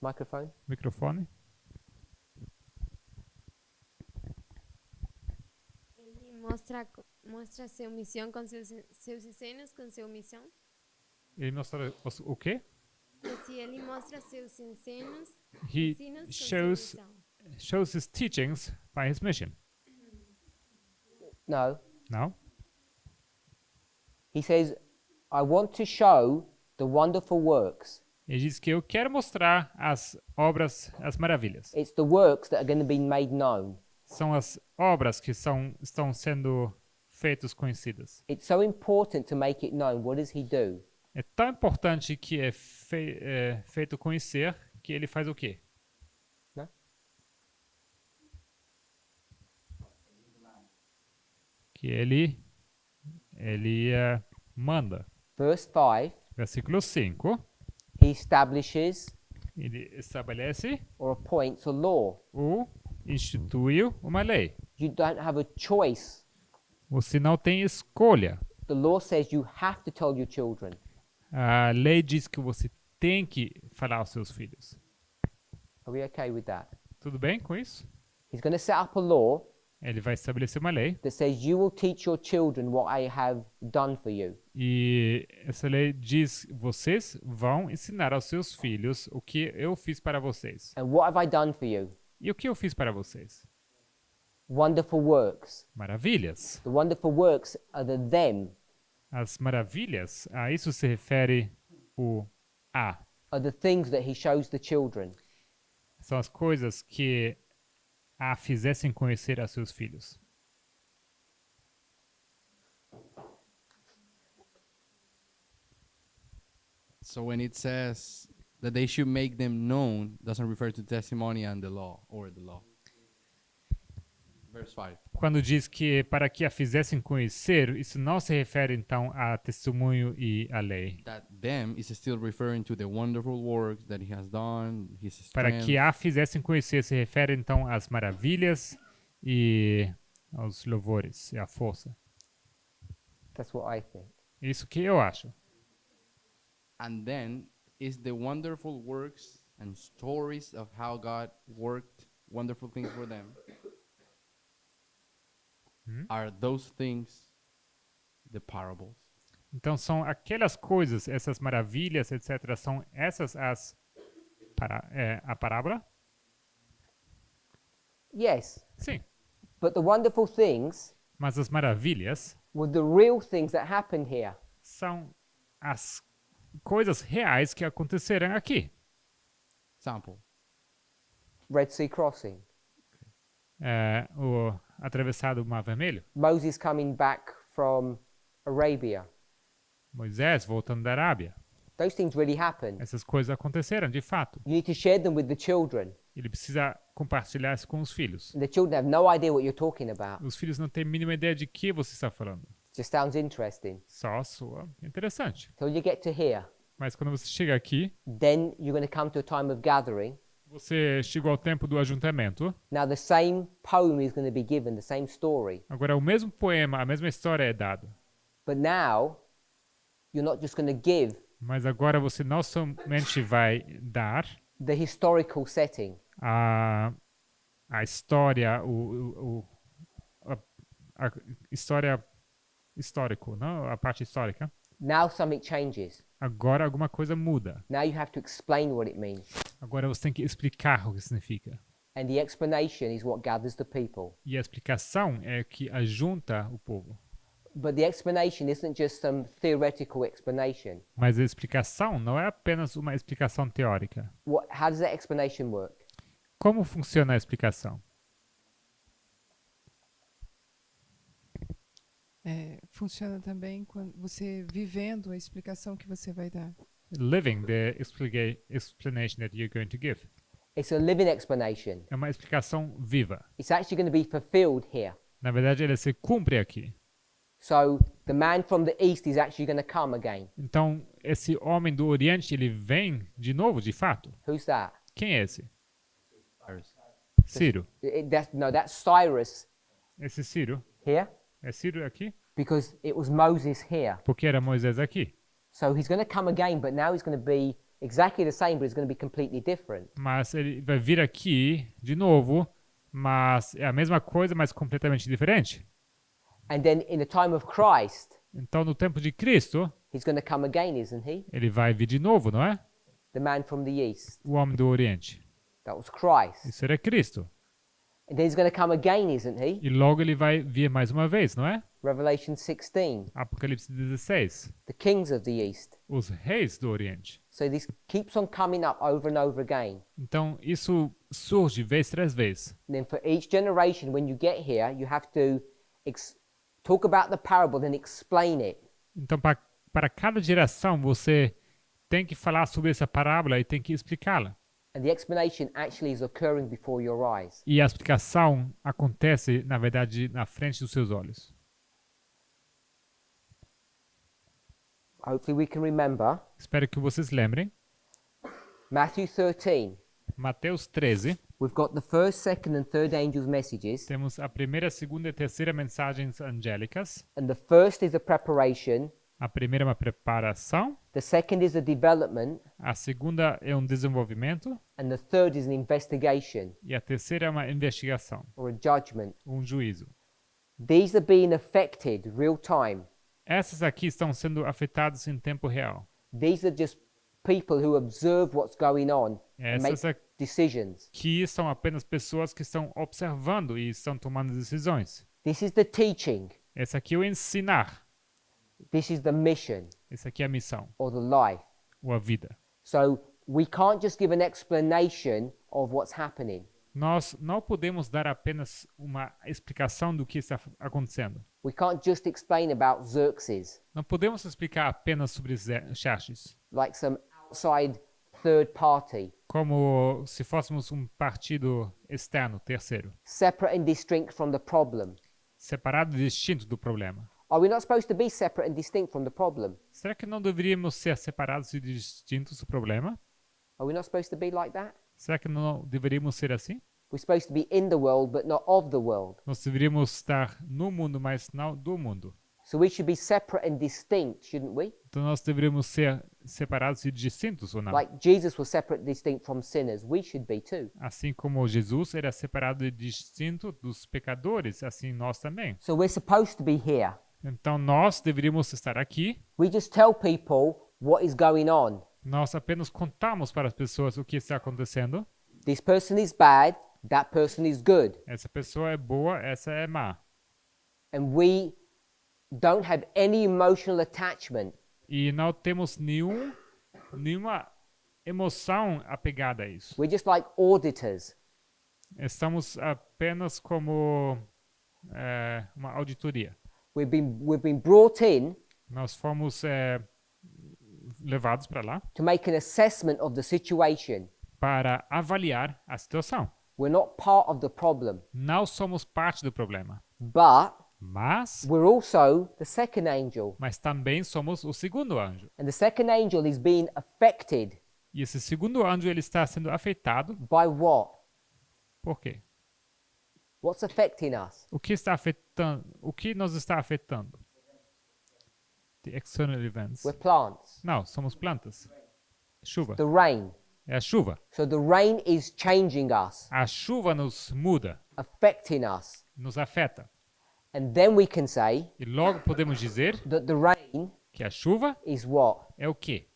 Speaker 1: Microphone?
Speaker 2: Microfone.
Speaker 10: Ele mostra sua missão com seus ensinos, com sua missão.
Speaker 2: Ele mostra o quê?
Speaker 10: Que se ele mostra seus ensinos
Speaker 2: He
Speaker 10: com
Speaker 2: shows
Speaker 10: sua missão.
Speaker 2: shows his teachings by his mission.
Speaker 1: No.
Speaker 2: Não?
Speaker 1: He says, I want to show the wonderful works.
Speaker 2: Ele diz que eu quero mostrar as obras, as maravilhas.
Speaker 1: It's the works that are going to be made known.
Speaker 2: São as obras que estão sendo feitas conhecidas.
Speaker 1: It's so important to make it known. What does he do?
Speaker 2: É tão importante que é feito conhecer que ele faz o quê?
Speaker 1: Né?
Speaker 2: Que ele manda.
Speaker 1: Verse 5,
Speaker 2: Versículo 5.
Speaker 1: he establishes
Speaker 2: Ele estabelece
Speaker 1: or appoints a law.
Speaker 2: ou institui uma lei.
Speaker 1: You don't have a choice.
Speaker 2: Você não tem escolha.
Speaker 1: The law says you have to tell your children.
Speaker 2: A lei diz que você tem que falar aos seus filhos.
Speaker 1: Are we okay with that?
Speaker 2: Tudo bem com isso?
Speaker 1: He's going to set up a law
Speaker 2: Ele vai estabelecer uma lei.
Speaker 1: that says you will teach your children what I have done for you.
Speaker 2: E essa lei diz: vocês vão ensinar aos seus filhos o que eu fiz para vocês.
Speaker 1: And what have I done for you?
Speaker 2: E o que eu fiz para vocês?
Speaker 1: Wonderful works.
Speaker 2: Maravilhas.
Speaker 1: The wonderful works are the them,
Speaker 2: As maravilhas, a isso se refere o a.
Speaker 1: are the things that he shows the children.
Speaker 2: São as coisas que a fizessem conhecer a seus filhos.
Speaker 12: So when it says that they should make them known, doesn't refer to testimony and the law, or the law. Verse 5.
Speaker 2: Quando diz que para que a fizessem conhecer, isso não se refere então a testemunho e a lei.
Speaker 12: That them is still referring to the wonderful works that he has done, his
Speaker 2: Para
Speaker 12: strength.
Speaker 2: que a fizessem conhecer se refere então às maravilhas e aos louvores e à força.
Speaker 1: That's what I think.
Speaker 2: Isso que eu acho.
Speaker 12: And then is the wonderful works and stories of how God worked wonderful things for them. Are those things the parables?
Speaker 2: Então são aquelas coisas, essas maravilhas, etc. São essas as a parábola?
Speaker 1: Yes,
Speaker 2: Sim.
Speaker 1: but the wonderful things
Speaker 2: Mas as maravilhas
Speaker 1: were the real things that happened here.
Speaker 2: são as coisas reais que aconteceram aqui.
Speaker 12: Sample.
Speaker 1: Red Sea crossing.
Speaker 2: O atravessado Mar Vermelho.
Speaker 1: Moses coming back from Arabia.
Speaker 2: Moisés voltando da Arábia.
Speaker 1: Those things really happened.
Speaker 2: Essas coisas aconteceram de fato.
Speaker 1: You need to share them with the children.
Speaker 2: Ele precisa compartilhar isso com os filhos.
Speaker 1: And the children have no idea what you're talking about.
Speaker 2: Os filhos não têm a mínima ideia de que você está falando.
Speaker 1: Just sounds interesting.
Speaker 2: Só soa interessante.
Speaker 1: Till you get to here,
Speaker 2: Mas quando você chega aqui,
Speaker 1: then you're going to come to a time of gathering.
Speaker 2: você chegou ao tempo do ajuntamento.
Speaker 1: Now the same poem is going to be given, the same story.
Speaker 2: Agora o mesmo poema, a mesma história é dado.
Speaker 1: But now, you're not just going to give
Speaker 2: Mas agora você não somente vai dar
Speaker 1: the historical setting.
Speaker 2: a história, a história histórico, não? A parte histórica.
Speaker 1: Now something changes.
Speaker 2: Agora alguma coisa muda.
Speaker 1: Now you have to explain what it means.
Speaker 2: Agora você tem que explicar o que significa.
Speaker 1: And the explanation is what gathers the people.
Speaker 2: E a explicação é que ajunta o povo.
Speaker 1: But the explanation isn't just some theoretical explanation.
Speaker 2: Mas a explicação não é apenas uma explicação teórica.
Speaker 1: How does that explanation work?
Speaker 2: Como funciona a explicação?
Speaker 6: Funciona também quando você vivendo a explicação que você vai dar.
Speaker 2: Living the explanation that you're going to give.
Speaker 1: It's a living explanation.
Speaker 2: É uma explicação viva.
Speaker 1: It's actually going to be fulfilled here.
Speaker 2: Na verdade, ela se cumpre aqui.
Speaker 1: So the man from the east is actually going to come again.
Speaker 2: Então, esse homem do Oriente, ele vem de novo, de fato.
Speaker 1: Who's that?
Speaker 2: Quem é esse?
Speaker 12: Cyrus.
Speaker 2: Ciro.
Speaker 1: That's Cyrus
Speaker 2: Esse Ciro.
Speaker 1: here,
Speaker 2: É Ciro aqui?
Speaker 1: because it was Moses here.
Speaker 2: Porque era Moisés aqui.
Speaker 1: So he's going to come again, but now he's going to be exactly the same, but it's going to be completely different.
Speaker 2: Mas ele vai vir aqui de novo, mas é a mesma coisa, mas completamente diferente.
Speaker 1: And then in the time of Christ,
Speaker 2: Então, no tempo de Cristo,
Speaker 1: he's going to come again, isn't he?
Speaker 2: ele vai vir de novo, não é?
Speaker 1: The man from the east.
Speaker 2: O homem do Oriente.
Speaker 1: That was Christ.
Speaker 2: Isso era Cristo.
Speaker 1: And then he's going to come again, isn't he?
Speaker 2: E logo ele vai vir mais uma vez, não é?
Speaker 1: Revelation 16.
Speaker 2: Apocalipse 16.
Speaker 1: The kings of the east.
Speaker 2: Os reis do Oriente.
Speaker 1: So this keeps on coming up over and over again.
Speaker 2: Então, isso surge vez tras vez.
Speaker 1: And then for each generation, when you get here, you have to talk about the parable and explain it.
Speaker 2: Então, para cada geração, você tem que falar sobre essa parábola e tem que explicá-la.
Speaker 1: And the explanation actually is occurring before your eyes.
Speaker 2: E a explicação acontece, na verdade, na frente dos seus olhos.
Speaker 1: Hopefully we can remember
Speaker 2: Espero que vocês lembrem.
Speaker 1: Matthew 13.
Speaker 2: Mateus 13,
Speaker 1: we've got the first, second, and third angels' messages.
Speaker 2: temos a primeira, segunda e terceira mensagens angélicas.
Speaker 1: And the first is a preparation,
Speaker 2: A primeira é uma preparação,
Speaker 1: the second is a development,
Speaker 2: a segunda é um desenvolvimento
Speaker 1: and the third is an investigation
Speaker 2: e a terceira é uma investigação,
Speaker 1: or a judgment.
Speaker 2: um juízo.
Speaker 1: These are being affected real time.
Speaker 2: Essas aqui estão sendo afetadas em tempo real.
Speaker 1: These are just people who observe what's going on and make
Speaker 2: Essas
Speaker 1: decisions.
Speaker 2: aqui são apenas pessoas que estão observando e estão tomando decisões.
Speaker 1: This is the teaching.
Speaker 2: Esse aqui é o ensinar.
Speaker 1: This is the mission
Speaker 2: Esse aqui é a missão,
Speaker 1: or the life.
Speaker 2: ou a vida.
Speaker 1: So we can't just give an explanation of what's happening.
Speaker 2: Nós não podemos dar apenas uma explicação do que está acontecendo.
Speaker 1: We can't just explain about Xerxes,
Speaker 2: Não podemos explicar apenas sobre Xerxes,
Speaker 1: like some outside third party,
Speaker 2: como se fôssemos um partido externo, terceiro,
Speaker 1: separate and distinct from the problem.
Speaker 2: separado e distinto do problema.
Speaker 1: Are we not supposed to be separate and distinct from the problem?
Speaker 2: Será que não deveríamos ser separados e distintos do problema?
Speaker 1: Are we not supposed to be like that?
Speaker 2: Será que não deveríamos ser assim?
Speaker 1: We're supposed to be in the world, but not of the world.
Speaker 2: Nós deveríamos estar no mundo, mas não do mundo.
Speaker 1: So we should be separate and distinct, shouldn't we?
Speaker 2: Então nós deveríamos ser separados e distintos, ou não?
Speaker 1: Like Jesus was separate and distinct from sinners, we should be too.
Speaker 2: Assim como Jesus era separado e distinto dos pecadores, assim nós também.
Speaker 1: So we're supposed to be here.
Speaker 2: Então nós deveríamos estar aqui.
Speaker 1: We just tell people what is going on.
Speaker 2: Nós apenas contamos para as pessoas o que está acontecendo.
Speaker 1: This person is bad, that person is good.
Speaker 2: Essa pessoa é boa, essa é má.
Speaker 1: And we don't have any emotional attachment.
Speaker 2: E não temos nenhuma emoção apegada a isso.
Speaker 1: We're just like auditors.
Speaker 2: Estamos apenas como uma auditoria.
Speaker 1: We've been brought in
Speaker 2: Nós fomos levados para lá
Speaker 1: to make an assessment of the situation.
Speaker 2: para avaliar a situação.
Speaker 1: We're not part of the problem,
Speaker 2: Não somos parte do problema,
Speaker 1: but we're also the second angel.
Speaker 2: mas também somos o segundo anjo.
Speaker 1: And the second angel is being affected
Speaker 2: E esse segundo anjo ele está sendo afetado
Speaker 1: by what?
Speaker 2: por quê?
Speaker 1: What's affecting us?
Speaker 2: O que está afetando? O que nos está afetando? The external events.
Speaker 1: We're plants.
Speaker 2: Não, somos plantas. Chuva.
Speaker 1: The rain.
Speaker 2: É a chuva.
Speaker 1: So the rain is changing us,
Speaker 2: A chuva nos muda,
Speaker 1: affecting us.
Speaker 2: nos afeta.
Speaker 1: And then we can say
Speaker 2: E logo podemos dizer
Speaker 1: that the rain
Speaker 2: que a chuva
Speaker 1: is what?
Speaker 2: é o quê?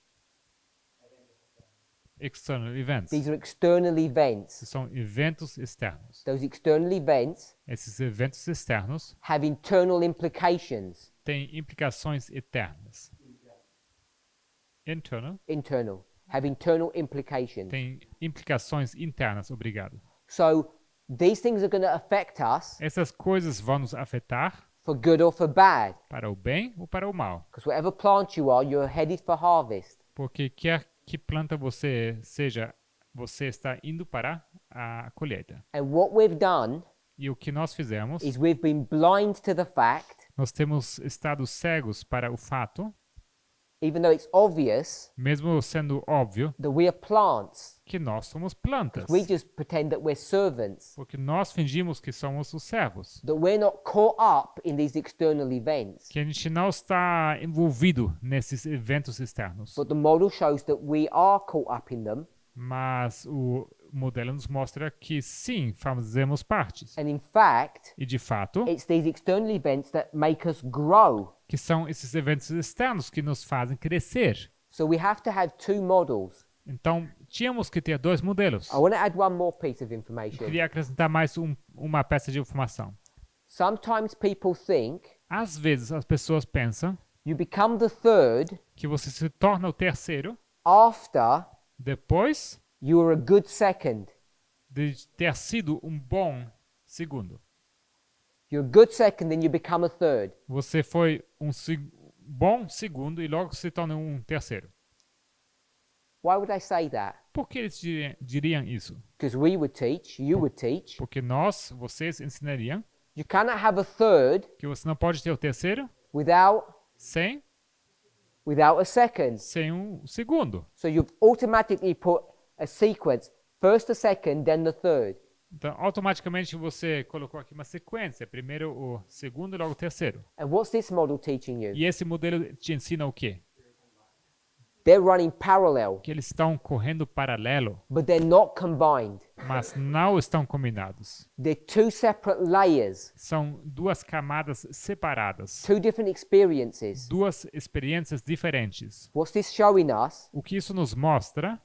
Speaker 2: External events.
Speaker 1: These are external events.
Speaker 2: São eventos externos.
Speaker 1: Those external events
Speaker 2: Esses eventos externos
Speaker 1: have internal implications.
Speaker 2: têm implicações eternas.
Speaker 1: Internal. Have internal implications.
Speaker 2: Tem implicações internas, obrigado.
Speaker 1: So these things are going to affect us
Speaker 2: Essas coisas vão nos afetar
Speaker 1: for good or for bad.
Speaker 2: para o bem ou para o mal.
Speaker 1: Because whatever plant you are, you're headed for harvest.
Speaker 2: Porque quer que planta você seja, você está indo para a colheita.
Speaker 1: And what we've done
Speaker 2: E o que nós fizemos,
Speaker 1: is we've been blind to the fact,
Speaker 2: nós temos estado cegos para o fato,
Speaker 1: even though it's obvious,
Speaker 2: mesmo sendo óbvio,
Speaker 1: that we are plants.
Speaker 2: que nós somos plantas.
Speaker 1: We just pretend that we're servants.
Speaker 2: Porque nós fingimos que somos os servos.
Speaker 1: That we're not caught up in these external events.
Speaker 2: Que a gente não está envolvido nesses eventos externos.
Speaker 1: But the model shows that we are caught up in them.
Speaker 2: Mas o modelo nos mostra que sim, fazemos partes.
Speaker 1: And in fact,
Speaker 2: E de fato,
Speaker 1: it's these external events that make us grow.
Speaker 2: que são esses eventos externos que nos fazem crescer.
Speaker 1: So we have to have two models.
Speaker 2: Então, tínhamos que ter dois modelos.
Speaker 1: I want to add one more piece of
Speaker 2: Eu
Speaker 1: information.
Speaker 2: queria acrescentar mais uma peça de informação.
Speaker 1: Sometimes people think
Speaker 2: Às vezes as pessoas pensam
Speaker 1: you become the third
Speaker 2: que você se torna o terceiro
Speaker 1: after
Speaker 2: depois
Speaker 1: you were a good second.
Speaker 2: de ter sido um bom segundo.
Speaker 1: You're a good second, then you become a third.
Speaker 2: Você foi um bom segundo e logo se torna um terceiro.
Speaker 1: Why would I say that?
Speaker 2: Por que eles diriam isso?
Speaker 1: Because we would teach, you would teach,
Speaker 2: Porque vocês ensinariam
Speaker 1: you cannot have a third
Speaker 2: que você não pode ter o terceiro
Speaker 1: without
Speaker 2: sem
Speaker 1: a second.
Speaker 2: um segundo.
Speaker 1: So you've automatically put a sequence First the second, then the third.
Speaker 2: Então, automaticamente você colocou aqui uma sequência. Primeiro o segundo e logo o terceiro.
Speaker 1: And what's this model teaching you?
Speaker 2: E esse modelo te ensina o quê?
Speaker 1: They're running parallel,
Speaker 2: Que eles estão correndo paralelo,
Speaker 1: but they're not combined.
Speaker 2: mas não estão combinados.
Speaker 1: They're two separate layers,
Speaker 2: São duas camadas separadas.
Speaker 1: two different experiences.
Speaker 2: Duas experiências diferentes.
Speaker 1: What's this showing us?
Speaker 2: O que isso nos mostra?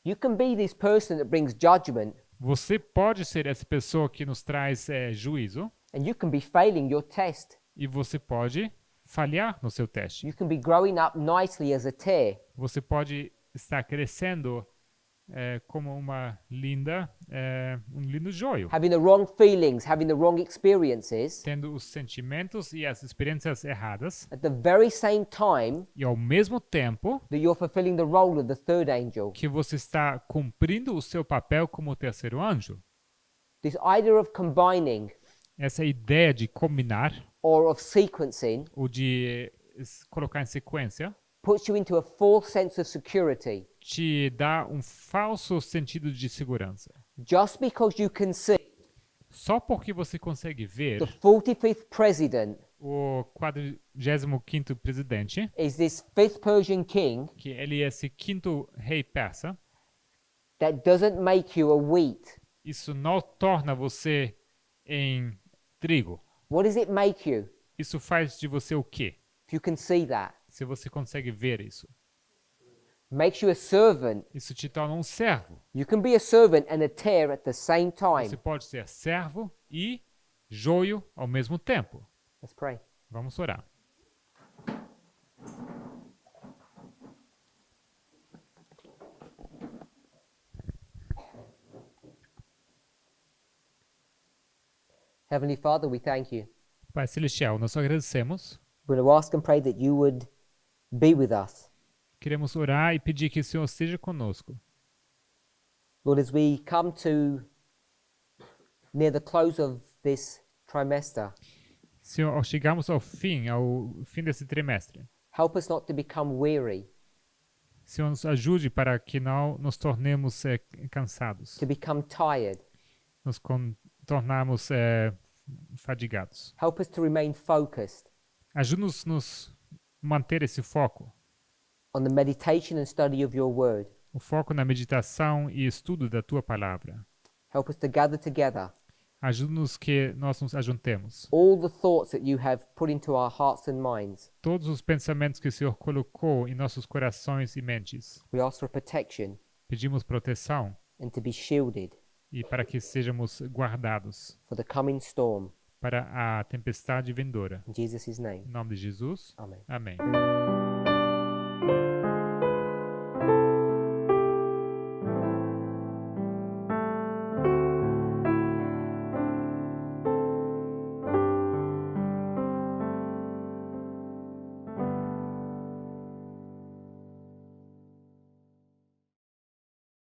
Speaker 1: You can be this person that brings judgment,
Speaker 2: Você pode ser essa pessoa que nos traz juízo
Speaker 1: and you can be failing your test.
Speaker 2: e você pode falhar no seu teste.
Speaker 1: You can be growing up nicely as a tear,
Speaker 2: Você pode estar crescendo como um lindo joio,
Speaker 1: having the wrong feelings, having the wrong experiences.
Speaker 2: tendo os sentimentos e as experiências erradas,
Speaker 1: At the very same time
Speaker 2: e ao mesmo tempo
Speaker 1: that you're fulfilling the role of the third angel.
Speaker 2: que você está cumprindo o seu papel como o terceiro anjo.
Speaker 1: This idea of combining
Speaker 2: Essa ideia de combinar
Speaker 1: or of sequencing
Speaker 2: ou de colocar em sequência
Speaker 1: puts you into a false sense of security.
Speaker 2: te dá um falso sentido de segurança.
Speaker 1: Just because you can see
Speaker 2: Só porque você consegue ver
Speaker 1: the 45th president
Speaker 2: o 45º presidente,
Speaker 1: is this fifth Persian king,
Speaker 2: que ele é esse quinto rei persa,
Speaker 1: that doesn't make you a wheat.
Speaker 2: isso não torna você em trigo.
Speaker 1: What does it make you
Speaker 2: Isso faz de você o quê?
Speaker 1: if you can see that?
Speaker 2: Se você consegue ver isso.
Speaker 1: Makes you a servant.
Speaker 2: Isso te torna um servo.
Speaker 1: You can be a servant and a tear at the same
Speaker 2: Você
Speaker 1: time.
Speaker 2: pode ser servo e joio ao mesmo tempo.
Speaker 1: Let's pray.
Speaker 2: Vamos orar.
Speaker 1: Heavenly Father, we thank you.
Speaker 2: Pai Celestial, nós agradecemos.
Speaker 1: We're going to ask and pray that you would be with us.
Speaker 2: Queremos orar e pedir que o Senhor esteja conosco.
Speaker 1: Lord, as we come to near the close of this trimester,
Speaker 2: Senhor, ao chegarmos ao fim desse trimestre,
Speaker 1: help us not to become weary,
Speaker 2: Senhor, nos ajude para que não nos tornemos cansados,
Speaker 1: to become tired.
Speaker 2: nos tornarmos fadigados.
Speaker 1: Help us to remain focused
Speaker 2: Ajude-nos nos manter esse foco,
Speaker 1: on the meditation and study of your word.
Speaker 2: o foco na meditação e estudo da Tua Palavra.
Speaker 1: Help us to gather together
Speaker 2: Ajude-nos que nós nos ajuntemos.
Speaker 1: all the thoughts that you have put into our hearts and minds.
Speaker 2: Todos os pensamentos que o Senhor colocou em nossos corações e mentes.
Speaker 1: We ask for protection
Speaker 2: Pedimos proteção
Speaker 1: and to be shielded
Speaker 2: e para que sejamos guardados
Speaker 1: for the coming storm.
Speaker 2: para a tempestade vindoura.
Speaker 1: In Jesus' name,
Speaker 2: Em nome de Jesus.
Speaker 1: amen.
Speaker 2: Amém.